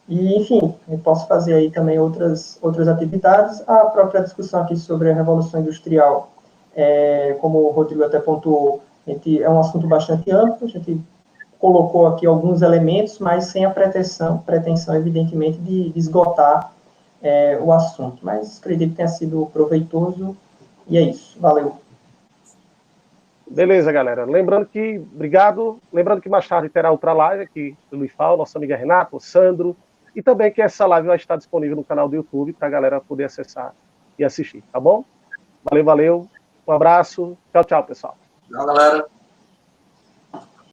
e, enfim, eu posso fazer aí também outras atividades. A própria discussão aqui sobre a Revolução Industrial, como o Rodrigo até pontuou, é um assunto bastante amplo, a gente colocou aqui alguns elementos, mas sem a pretensão evidentemente, de esgotar o assunto. Mas acredito que tenha sido proveitoso, e é isso. Valeu. Beleza, galera. Obrigado. Lembrando que mais tarde terá outra live aqui do Luiz Fal, nossa amiga Renata, o Sandro, e também que essa live vai estar disponível no canal do YouTube para a galera poder acessar e assistir, tá bom? Valeu. Um abraço. Tchau, pessoal. Tchau, galera.